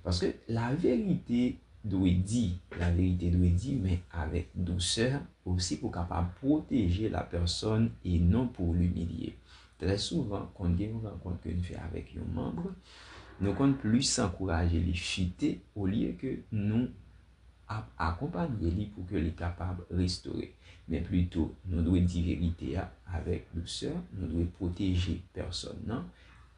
parce que la vérité doit dire, mais avec douceur, aussi pour capable protéger la personne et non pour l'humilier. Très souvent, quand on rencontre que nous fait avec un membre, nous comptons plus s'encourager les chuter au lieu que nous accompagner les pour que les capables de restaurer. Mais plutôt, nous devons dire vérité avec douceur, nous devons protéger personne, non?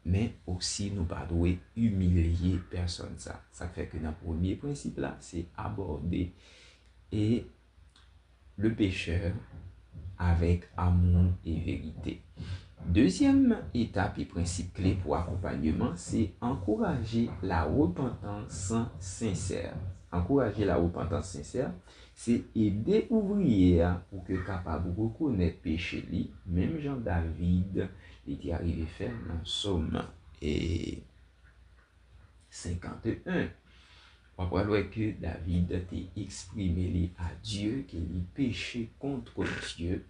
Mais aussi nous pas devons humilier personne. Ça fait que notre premier principe là, c'est aborder et le pécheur avec amour et vérité. Deuxième étape et principe clé pour accompagnement, c'est encourager la repentance sincère. Encourager la repentance sincère, c'est aider ouvrier pour que capable de reconnaître péché li, même Jean David, il était arrivé faire dans Somme et 51. On voit que David a exprimé à Dieu qu'il péché contre Dieu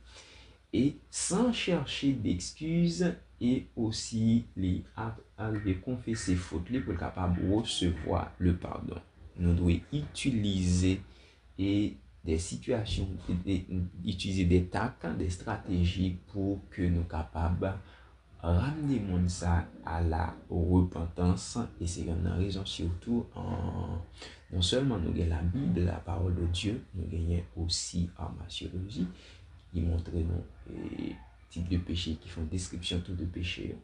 et sans chercher d'excuses et aussi les confesser faute pour être capable de recevoir le pardon. Nous devons utiliser des situations, utiliser des tactiques, des stratégies pour que nous soyons capables ramener mon ça à la repentance et c'est une raison surtout non seulement nous gagnons la Bible, la parole de Dieu, nous gagnons aussi en martiologie qui montre nos types de péchés, qui font description tout de péché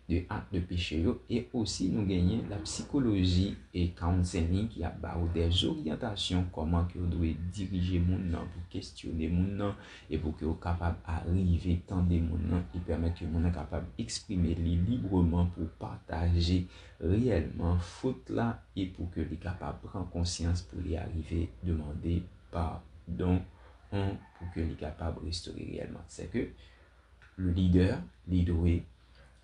de actes de péché et aussi nous gagnons la psychologie et counseling qui a des orientations comment que vous devez diriger mon nom pour questionner mon nom et pour que vous capable d'arriver tant des mon nom et permettre que mon nom capable d'exprimer librement pour partager réellement faute là et pour que les capable prendre conscience pour y arriver demander pardon pour que les capable restaurer réellement. C'est que le leader, il doit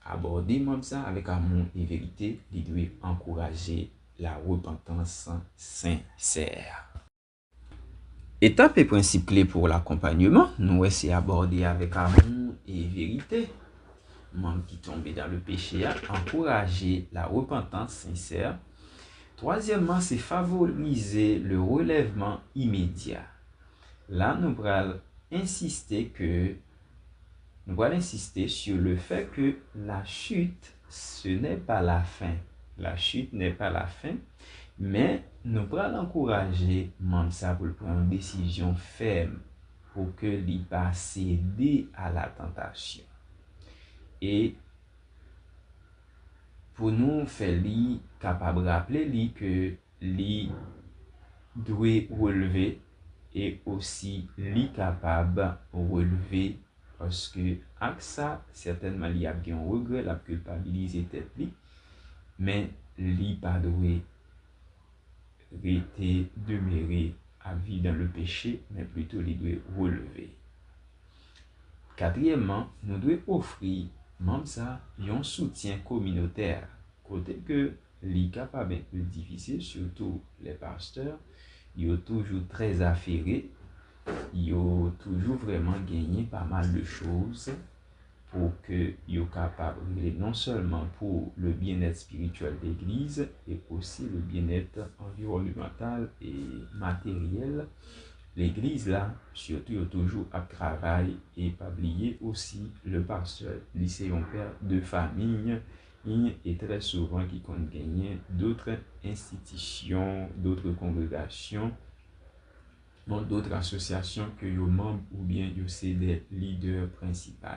aborder même ça avec amour et vérité, il doit encourager la repentance sincère. Étape et principe clé pour l'accompagnement, nous essayons d'aborder avec amour et vérité. Membre qui tombe dans le péché, encourager la repentance sincère. Troisièmement, c'est favoriser le relèvement immédiat. Là, nous allons insister sur le fait que la chute, ce n'est pas la fin. La chute n'est pas la fin, mais nous allons encourager Mamsa pour prendre une décision ferme pour que l'il pas céder à la tentation. Et pour nous faire lui capable de rappeler lui que lui doit relever et aussi lui capable de relever parce que avec ça certainement il y a un regret la culpabilité tête lui mais lui pas doit rester demeurer à vivre dans le péché mais plutôt il doit relever. Quatrièmement, nous devons offrir même ça un soutien communautaire côté que les capable un peu difficile surtout les pasteurs ils sont toujours très affairés ils ont toujours vraiment gagné pas mal de choses pour que ils soient capables non seulement pour le bien-être spirituel de l'église et aussi le bien-être environnemental et matériel. L'église là, surtout, il y a toujours un travail et pas oublier aussi le pasteur, lycée un père de famille et très souvent qui compte gagner d'autres institutions, d'autres congrégations, d'autres associations que les membres ou bien c'est des leaders principaux.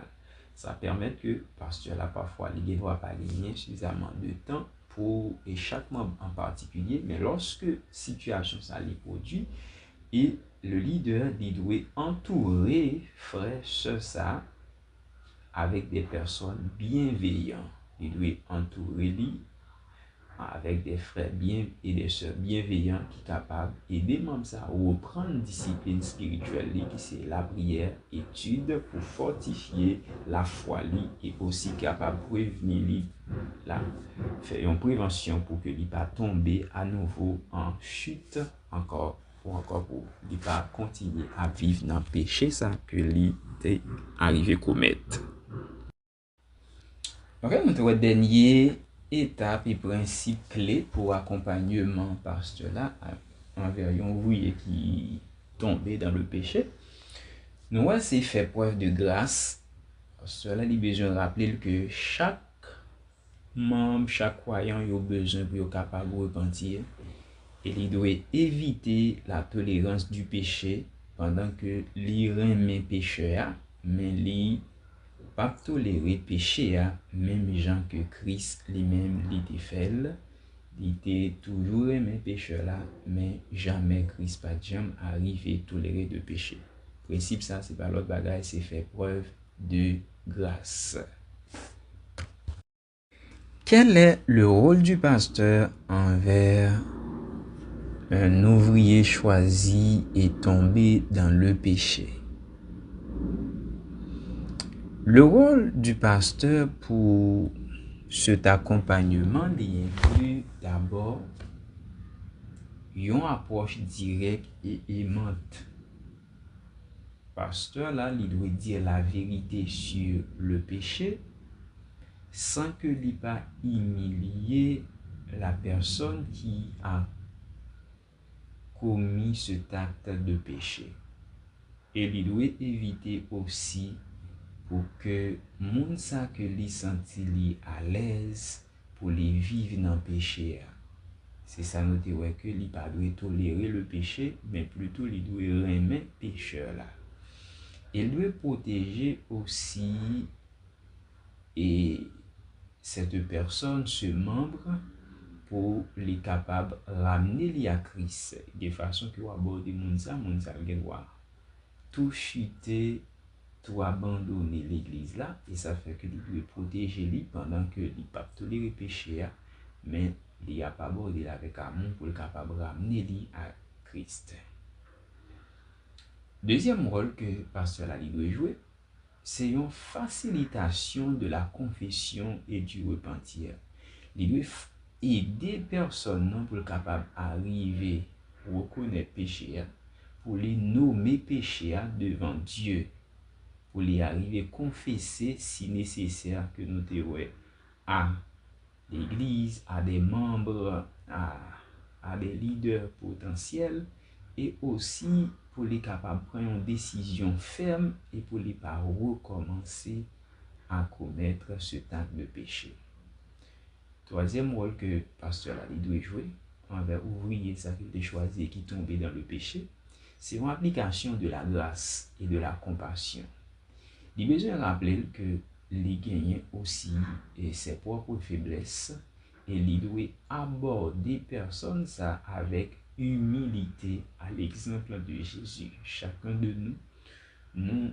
Ça permet que le pasteur là parfois il ne doit pas gagner suffisamment de temps pour et chaque membre en particulier, mais lorsque situation ça les produit et le leader il doit entourer frère ça avec des personnes bienveillantes. Il doit entourer lui avec des frères bien et des sœurs bienveillants qui sont capables d'aider même ça à reprendre discipline spirituelle qui c'est la prière, étude pour fortifier la foi et aussi capable de prévenir faire une prévention pour que il pas tomber à nouveau en chute encore pour ne pas continuer à vivre dans le péché ça que lui est arrivé à commettre. Ok, notre dernier étape et principe clé pour accompagnement pasteur là envers un ouvrier qui tombé dans le péché. Nous c'est faire preuve de grâce. Pasteur là, il a besoin de rappeler que chaque membre, chaque croyant a besoin pour être capable de repentir. Et il doit éviter la tolérance du péché pendant que il remet pécheur, mais il pas tolérer péché même gens que Christ lui-même l'était fait. Il était toujours aimé pécheur là, mais jamais Christ pas jamais arrivé tolérer de péché. Principe ça c'est pas l'autre bagaille, c'est faire preuve de grâce. Quel est le rôle du pasteur envers un ouvrier choisi et tombé dans le péché? Le rôle du pasteur pour cet accompagnement inclut d'abord une approche directe et aimante. Pasteur là, il doit dire la vérité sur le péché sans que il pas humilier la personne qui a commis cet acte de péché. Et il doit éviter aussi pour que moun sa que li senti li à l'aise pour les vivre dans le péché. C'est ça nous dit que li pas doit tolérer le péché, mais plutôt il doit aimer pécheur là. Il doit protéger aussi et cette personne, ce membre, pour les capables ramener les à Christ de façon que vous abordez moun sa tout chuter, tout abandonner l'église là, et ça fait que il doit protéger lui pendant que il pas tolérer péché, mais il a pas abordé avec amour pour le capable ramener lui à Christ. Deuxième rôle que pasteur là doit jouer, c'est une facilitation de la confession et du repentir. Il doit aider personnes pour le capable arriver à reconnaître péché, pour les nommer péché devant Dieu, pour les arriver à confesser si nécessaire que nous devons à l'église, à des membres, à des leaders potentiels, et aussi pour les capables de prendre une décision ferme et pour les pas recommencer à commettre ce acte de péché. Troisième rôle que pasteur Ali doit jouer envers ouvrier ça qu'il a choisi et qui tombait dans le péché, c'est une application de la grâce et de la compassion. Il a besoin de rappeler que les gagnants aussi et ses propres faiblesses et il doit aborder personne ça avec humilité à l'exemple de Jésus. Chacun de nous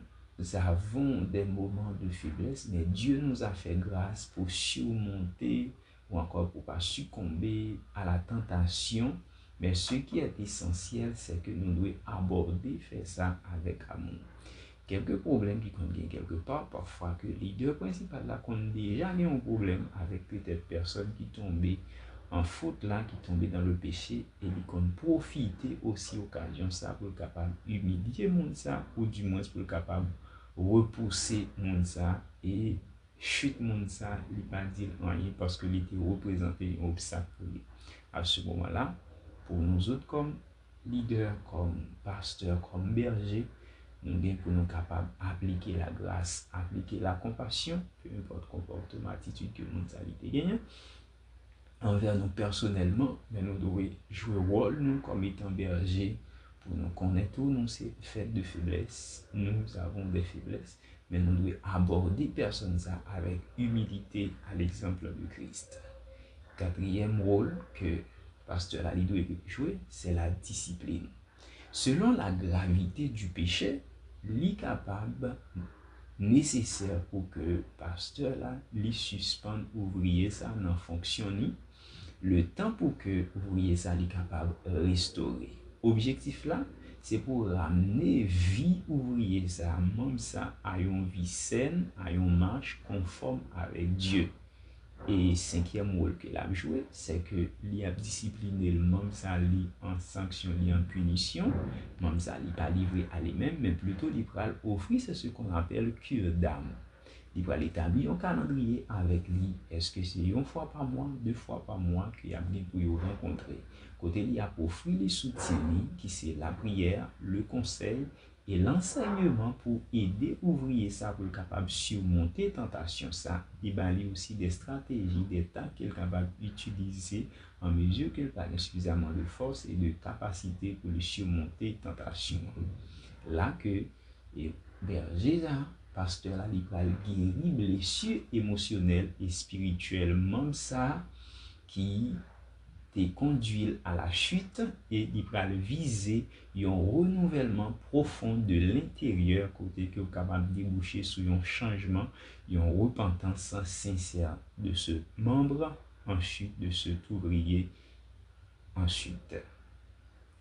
avons des moments de faiblesse, mais Dieu nous a fait grâce pour surmonter ou encore pour pas succomber à la tentation. Mais ce qui est essentiel, c'est que nous devons aborder, faire ça avec amour. Quelques problèmes qui contiennent quelque part, parfois que les deux principaux là qu'on déjà un problème avec peut-être personne qui tombait en faute là, qui tombait dans le péché et qui qu'on profiter aussi occasion ça pour capable humilier monde ça ou du moins pour capable repousser monde ça et chute monde ça, il pas dire rien parce que il était représenté un obstacle pour lui. À ce moment-là, pour nous autres comme leaders, comme pasteurs, comme bergers, nous bien pour nous capables d'appliquer la grâce, appliquer la compassion, peu importe comportement, attitude que nous avons gagné envers nous personnellement, mais nous devons jouer rôle nous comme étant bergers pour nous connaître tous nos faits de faiblesse. Nous avons des faiblesses, mais nous devons aborder personne ça avec humilité à l'exemple de Christ. Quatrième rôle que pasteur Ali doit jouer, c'est la discipline. Selon la gravité du péché, l'incapable nécessaire pour que pasteur là lui suspende ouvrier ça n'en fonctionne le temps pour que ouvrier ça lui capable restaurer. Objectif là, c'est pour ramener vie ouvrier ça, même ça à une vie saine, à une marche conforme avec Dieu. Et cinquième rôle qu'il a joué, c'est que il a discipliné le membre ça en sanction, en punition, même ça il pas livré à lui-même, mais plutôt il va offrir ce qu'on appelle cure d'âme. Il va établir un calendrier avec lui. Est-ce que c'est une fois par mois, 2 fois par mois qu'il a bien pour y rencontrer? Côté il a offrir les soutiens qui c'est la prière, le conseil et l'enseignement pour aider ouvrier ça pour être capable de surmonter tentation ça. Il va aller aussi des stratégies, des temps qu'il est capable d'utiliser en mesure qu'il a suffisamment de force et de capacité pour le surmonter tentation. Là que berger pasteur là il va guérir blessures émotionnelles et spirituelles même ça qui te conduit à la chute et il va viser un renouvellement profond de l'intérieur côté que vous capable de déboucher sur un changement, une repentance sincère de ce membre, ensuite de ce ouvrier, ensuite.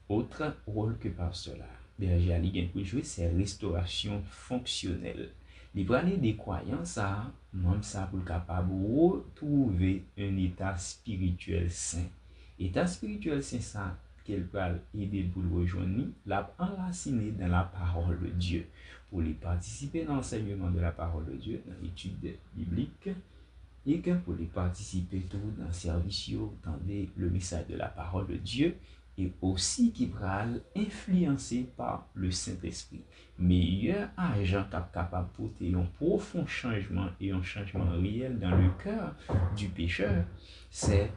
Autre rôle que pasteur là, berger Ali pour jouer, c'est restauration fonctionnelle. Il va aller des croyances à même ça pour capable retrouver un état spirituel sain. État spirituel sain ça qu'elle va aider pour le rejoindre, l'a enraciné dans la parole de Dieu pour les participer dans l'enseignement de la parole de Dieu, dans l'étude biblique et que pour les participer tout dans le service, dans le message de la parole de Dieu. Et aussi qui va influencé par le Saint-Esprit. Meilleur agent capable de porter un profond changement et un changement réel dans le cœur du pécheur, c'est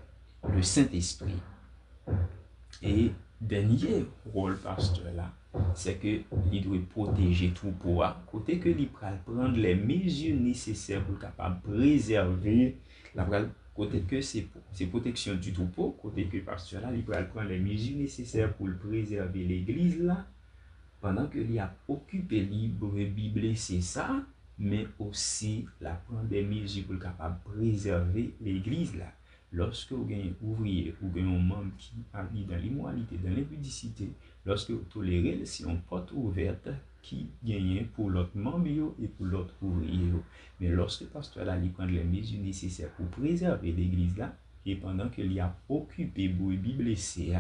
le Saint-Esprit. Et dernier rôle pasteur là, c'est que il doit protéger tout pour côté que il prendre les mesures nécessaires pour capable préserver la côté que c'est protection du troupeau, côté que pasteur là, il prendre les mesures nécessaires pour préserver l'église là, pendant que il a occupé libre Bible c'est ça, mais aussi la prendre des mesures pour capable préserver l'église là. Lorsque vous avez un ouvrier ou un membre qui habite dans l'immoralité, dans l'impudicité, lorsque vous tolérez, c'est une porte ouverte qui gagne pour l'autre membre et pour l'autre ouvrier. Mais lorsque le pasteur là, il prend les mesures nécessaires pour préserver l'église là, et pendant qu'il a occupé Bible blessé,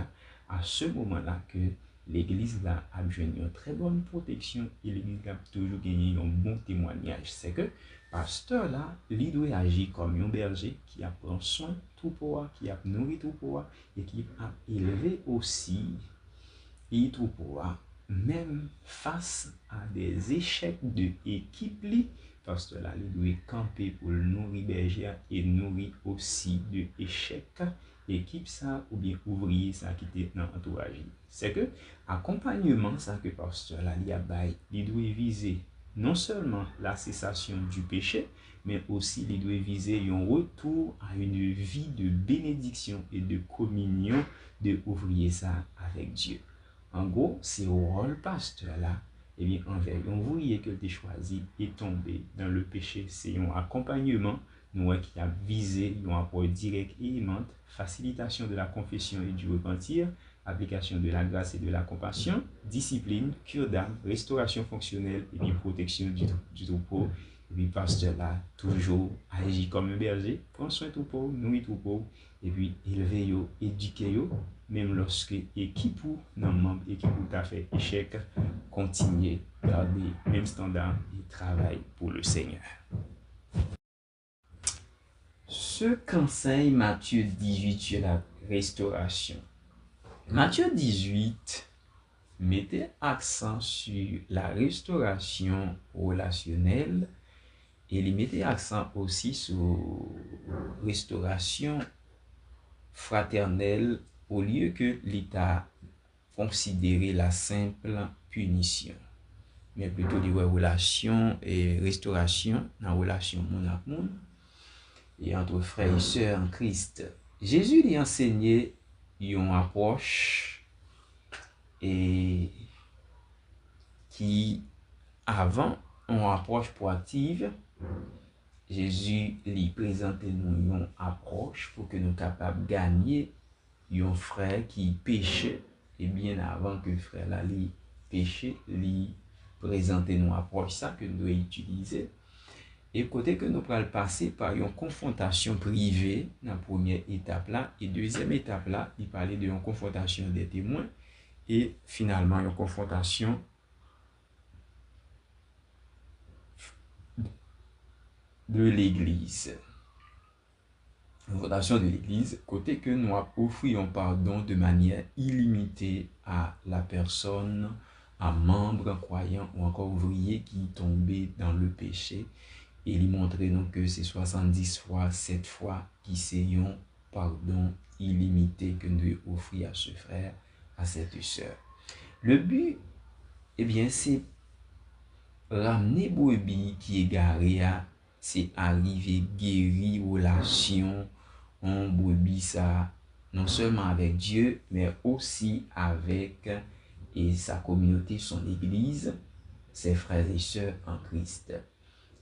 à ce moment-là que l'église là a besoin d'une très bonne protection et l'église a toujours gagné un bon témoignage. C'est que pasteur là, il doit agir comme un berger qui a pris soin tout pour qui a nourri tout pour et qui a élevé aussi et tout pour même face à des échecs de équipe pasteur là, il doit camper pour nourrir berger et nourrir aussi de échecs équipe ça ou bien ouvrier ça qui était dans l'entourage. C'est que accompagnement ça que pasteur là il doit viser non seulement la cessation du péché, mais aussi il doit viser un retour à une vie de bénédiction et de communion de ouvrier ça avec Dieu. En gros, c'est au rôle pasteur là, et bien envers un ouvrier que tu choisi et tombé dans le péché, c'est un accompagnement nous qui a visé un apport direct et aimant, facilitation de la confession et du repentir, application de la grâce et de la compassion, discipline, cure d'âme, restauration fonctionnelle et puis protection du troupeau. Et puis pasteur là, toujours agit comme un berger, prend soin du troupeau, nourrit le troupeau, et puis élever yo, éduquer yo, même lorsque équipe ou non membre équipe ou t'a fait échec, continuer garder même standard et travail pour le Seigneur. Ce qu'enseigne Matthieu 18 sur la restauration. Matthieu 18 mettait accent sur la restauration relationnelle et il mettait accent aussi sur restauration fraternelle au lieu que l'État considérait la simple punition, mais plutôt des relations et restauration dans relation mon à mon et entre frères et sœurs en Christ. Jésus lui enseignait une approche et qui avant une approche proactive. Jésus lui présentait nous une approche pour que nous soyons capables de gagner un frère qui péchait et bien avant que le frère là lui péché, lui présenter une approche ça que nous devons utiliser. Et côté que nous allons passer par une confrontation privée dans la première étape là, et deuxième étape là, il parlait de une confrontation des témoins, et finalement une confrontation de l'église. Confrontation de l'église, côté que nous offrions pardon de manière illimitée à la personne, à membre croyant ou encore ouvrier qui tombait dans le péché. Et il montrait nous que c'est 70 fois, 7 fois qui c'est un pardon illimité que nous devons offrir à ce frère, à cette sœur. Le but, eh bien, c'est ramener brebis qui est garé à, c'est arriver guérir relation en brebis ça, non seulement avec Dieu, mais aussi avec et sa communauté, son église, ses frères et sœurs en Christ.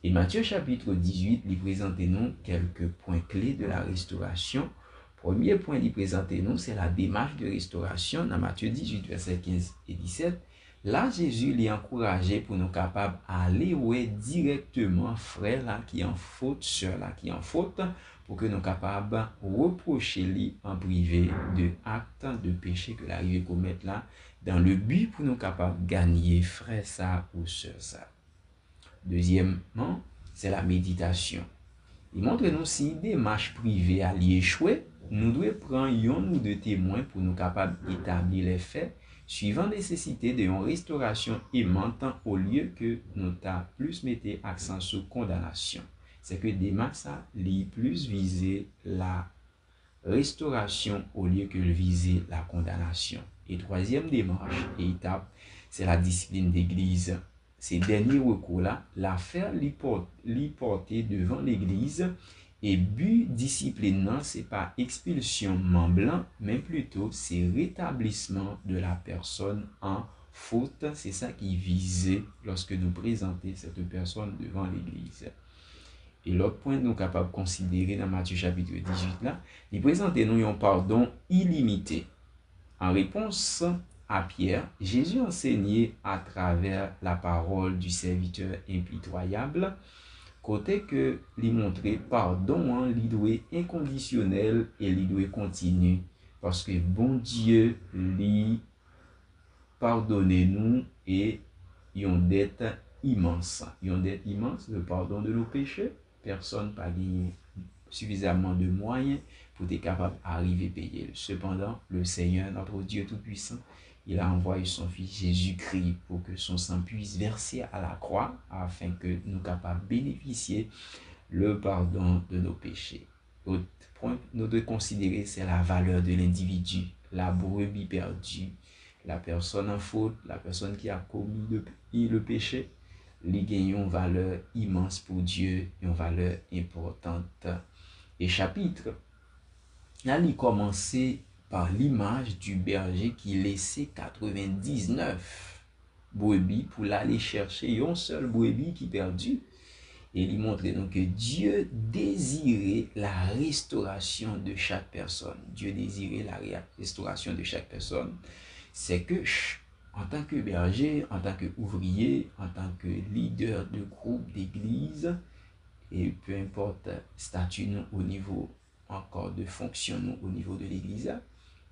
Et Matthieu chapitre 18 lui présente nous quelques points clés de la restauration. Premier point lui présente nous, c'est la démarche de restauration dans Matthieu 18, versets 15 et 17. Là, Jésus les encourageait pour nous capables d'aller directement frère là qui en faute, sœur là qui en faute, pour que nous capables de reprocher lui en privé de actes de péché que l'arrivé commettre là, dans le but pour nous capables de gagner frère ça ou sœur ça. Deuxièmement, c'est la méditation. Il montre nous si des marches privées à échouer, nous devons prendre un ou deux témoins pour nous capables d'établir les faits, suivant la nécessité d'une restauration aimante au lieu que nous t'a plus mettez accent sur condamnation. C'est que des marches ça, les plus viser la restauration au lieu que de viser la condamnation. Et troisième démarche et étape, c'est la discipline d'église. Ces derniers recours-là, l'affaire l'y porter devant l'église et but discipline, c'est pas expulsion membre, mais plutôt c'est rétablissement de la personne en faute. C'est ça qui est visé lorsque nous présentons cette personne devant l'église. Et l'autre point nous sommes capables de considérer dans Matthieu chapitre 18 là, il présente nous un pardon illimité. En réponse à Pierre, Jésus enseignait à travers la parole du serviteur impitoyable, côté que lui montrer pardon, lui doit inconditionnel et lui doit continu. Parce que bon Dieu lui pardonne nous et une dette immense. Une dette immense, le pardon de nos péchés. Personne n'a gagné suffisamment de moyens pour être capable d'arriver à payer. Cependant, le Seigneur, notre Dieu Tout-Puissant, il a envoyé son Fils Jésus-Christ pour que son sang puisse verser à la croix afin que nous capables de bénéficier le pardon de nos péchés. L'autre point, nous devons considérer, c'est la valeur de l'individu, la brebis perdue, la personne en faute, la personne qui a commis le péché. Il gagne une valeur immense pour Dieu, une valeur importante. Et chapitre, là, il commence par l'image du berger qui laissait 99 brebis pour aller chercher une seule brebis qui perdue. Et il montre donc que Dieu désirait la restauration de chaque personne. Dieu désirait la restauration de chaque personne. C'est que en tant que berger, en tant qu'ouvrier, en tant que leader de groupe d'église, et peu importe statut nous au niveau encore de fonction nous au niveau de l'église,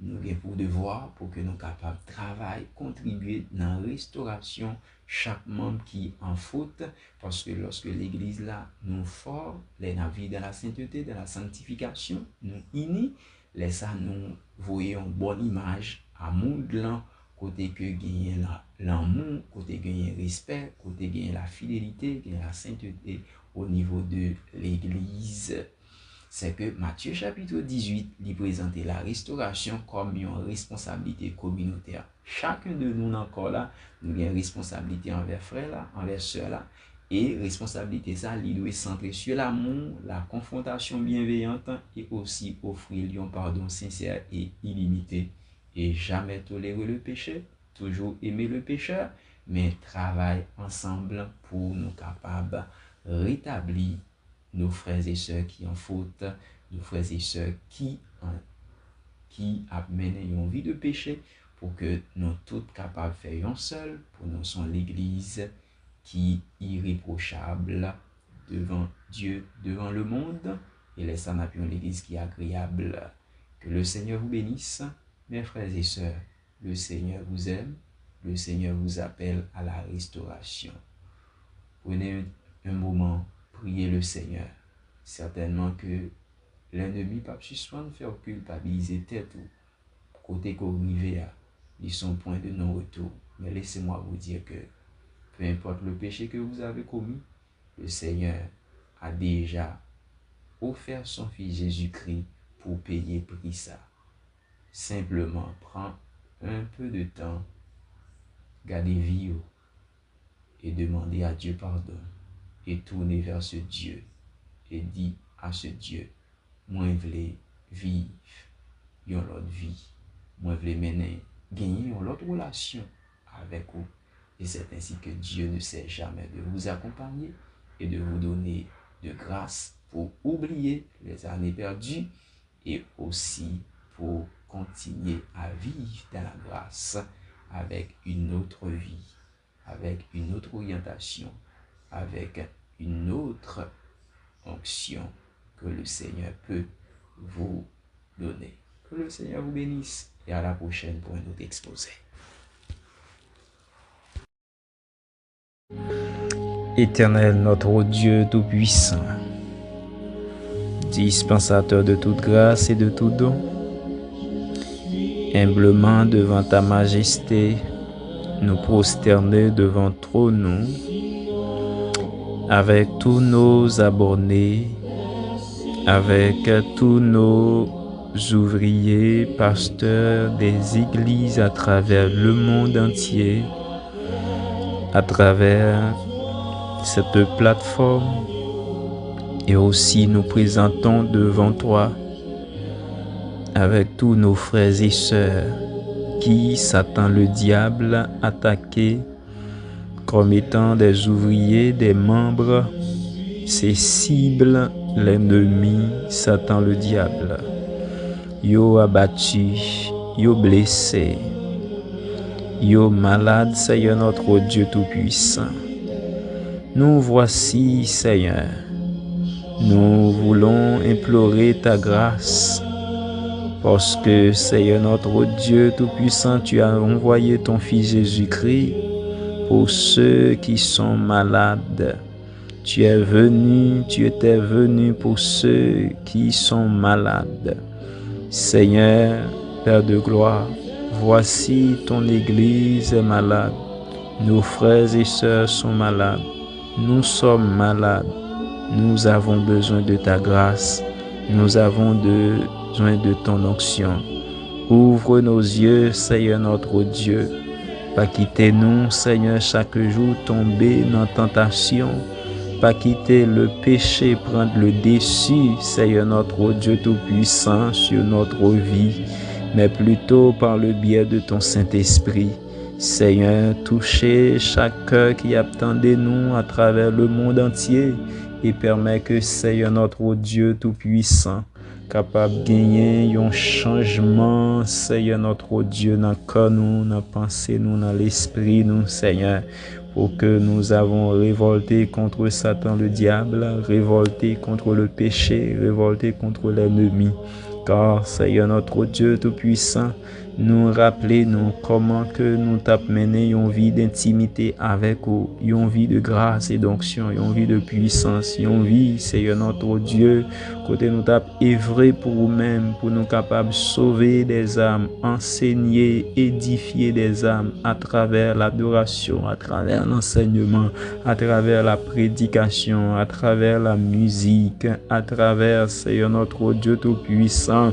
nous avons pour devoir pour que nous capables de travailler, contribuer dans la restauration chaque membre qui en faute, parce que lorsque l'église là nous fort, les navires dans la sainteté, dans la sanctification, nous unis, les ça nous voyons une bonne image à monde là, côté que gagne l'amour, côté gagne respect, côté gagne la fidélité, gagne la sainteté au niveau de l'église. C'est que Matthieu chapitre 18 lui présentait la restauration comme une responsabilité communautaire. Chacun de nous encore là, nous avons une responsabilité envers frère là, envers soeur là, et responsabilité ça, il doit centrer sur l'amour, la confrontation bienveillante et aussi offrir un pardon sincère et illimité. Et jamais tolérer le péché, toujours aimer le pécheur, mais travailler ensemble pour nous capables de rétablir nos frères et sœurs qui en faute, nos frères et sœurs qui amènent une vie de péché, pour que nous tous capables de faire un seul, pour nous sommes l'église qui est irréprochable devant Dieu, devant le monde, et laissons l'église qui est agréable. Que le Seigneur vous bénisse. Mes frères et sœurs, le Seigneur vous aime, le Seigneur vous appelle à la restauration. Prenez un moment, priez le Seigneur. Certainement que l'ennemi pas suspendre faire culpabiliser tête ou côté qu'arrivé à ils sont point de non-retour. Mais laissez-moi vous dire que peu importe le péché que vous avez commis, le Seigneur a déjà offert son Fils Jésus-Christ pour payer prix ça. Simplement, prends un peu de temps, gardez vie et demandez à Dieu pardon et tournez vers ce Dieu et dis à ce Dieu, moi je veux vivre une autre vie, moi je veux mener, gagner une autre relation avec vous. Et c'est ainsi que Dieu ne cesse jamais de vous accompagner et de vous donner de grâce pour oublier les années perdues et aussi pour continuer à vivre dans la grâce avec une autre vie, avec une autre orientation, avec une autre onction que le Seigneur peut vous donner. Que le Seigneur vous bénisse et à la prochaine pour un autre exposé. Éternel, notre Dieu Tout-Puissant, dispensateur de toute grâce et de tout don, humblement devant ta majesté, nous prosterner devant ton trône, avec tous nos abonnés, avec tous nos ouvriers, pasteurs des églises à travers le monde entier, à travers cette plateforme. Et aussi nous présentons devant toi avec tous nos frères et sœurs qui Satan le diable attaqué comme étant des ouvriers, des membres, ses cibles, l'ennemi, Satan le diable. Yo abattu, yo blessé, yo malade, Seigneur notre Dieu Tout-Puissant. Nous voici, Seigneur. Nous voulons implorer ta grâce parce que, Seigneur notre Dieu Tout-Puissant, tu as envoyé ton Fils Jésus-Christ pour ceux qui sont malades. Tu étais venu pour ceux qui sont malades. Seigneur, Père de gloire, voici ton Église est malade. Nos frères et sœurs sont malades. Nous sommes malades. Nous avons besoin de ta grâce. Nous avons besoin de ton onction. Ouvre nos yeux, Seigneur notre Dieu. Pas quitter nous, Seigneur, chaque jour tomber dans la tentation. Pas quitter le péché, prendre le dessus, Seigneur notre Dieu Tout-Puissant, sur notre vie, mais plutôt par le biais de ton Saint-Esprit. Seigneur, touchez chaque cœur qui attendait nous à travers le monde entier et permet que, Seigneur notre Dieu Tout-Puissant, capable de gagner un changement, Seigneur notre Dieu, dans le cœur nous, dans la pensée nous, dans l'esprit nous, Seigneur, pour que nous avons révolté contre Satan le diable, révolté contre le péché, révolté contre l'ennemi. Car, Seigneur notre Dieu Tout-Puissant, nous rappelez-nous comment que nous t'avons mené une vie d'intimité avec vous, une vie de grâce et d'onction, une vie de puissance, une vie, Seigneur notre Dieu, côté nous t'avons œuvré pour nous-mêmes, pour nous capables de sauver des âmes, enseigner, édifier des âmes à travers l'adoration, à travers l'enseignement, à travers la prédication, à travers la musique, à travers, Seigneur notre Dieu Tout-Puissant,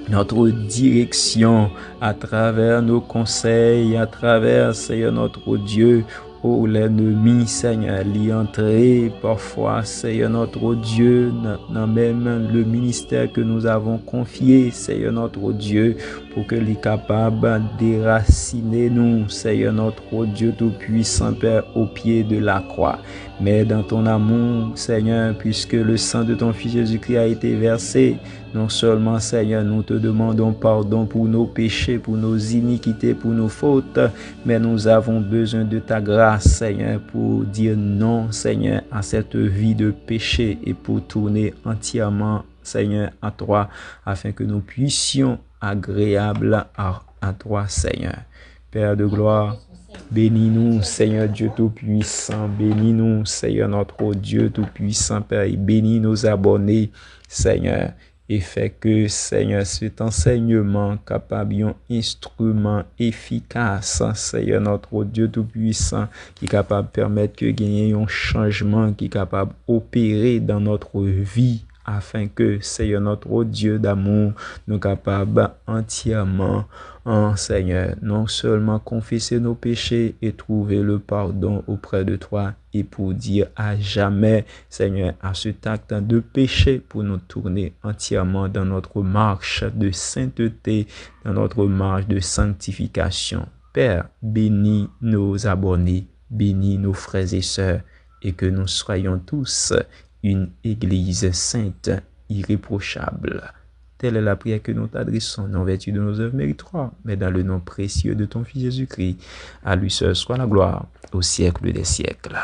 notre direction, à travers nos conseils, à travers, Seigneur notre Dieu, oh l'ennemi, Seigneur, l'y entrer parfois, Seigneur notre Dieu, dans même le ministère que nous avons confié, Seigneur notre Dieu, pour que l'y capable de déraciner nous, Seigneur notre Dieu Tout-Puissant, Père, au pied de la croix. Mais dans ton amour, Seigneur, puisque le sang de ton Fils Jésus-Christ a été versé, non seulement, Seigneur, nous te demandons pardon pour nos péchés, pour nos iniquités, pour nos fautes, mais nous avons besoin de ta grâce, Seigneur, pour dire non, Seigneur, à cette vie de péché et pour tourner entièrement, Seigneur, à toi, afin que nous puissions agréables à toi, Seigneur. Père de gloire, bénis-nous, Seigneur Dieu Tout-Puissant. Bénis-nous, Seigneur notre Dieu Tout-Puissant, Père. Et bénis nos abonnés, Seigneur. Et fait que, Seigneur, cet enseignement capable un instrument efficace, Seigneur notre Dieu Tout-Puissant, qui est capable de permettre que gagner un changement, qui est capable d'opérer dans notre vie, afin que, Seigneur notre Dieu d'amour, nous capables entièrement, Seigneur, non seulement confesser nos péchés et trouver le pardon auprès de toi, et pour dire à jamais, Seigneur, à cet acte de péché, pour nous tourner entièrement dans notre marche de sainteté, dans notre marche de sanctification. Père, bénis nos abonnés, bénis nos frères et sœurs, et que nous soyons tous une Église sainte, irréprochable. Telle est la prière que nous t'adressons, non en vertu de nos œuvres méritoires, mais dans le nom précieux de ton Fils Jésus-Christ. À lui seul soit la gloire, au siècle des siècles.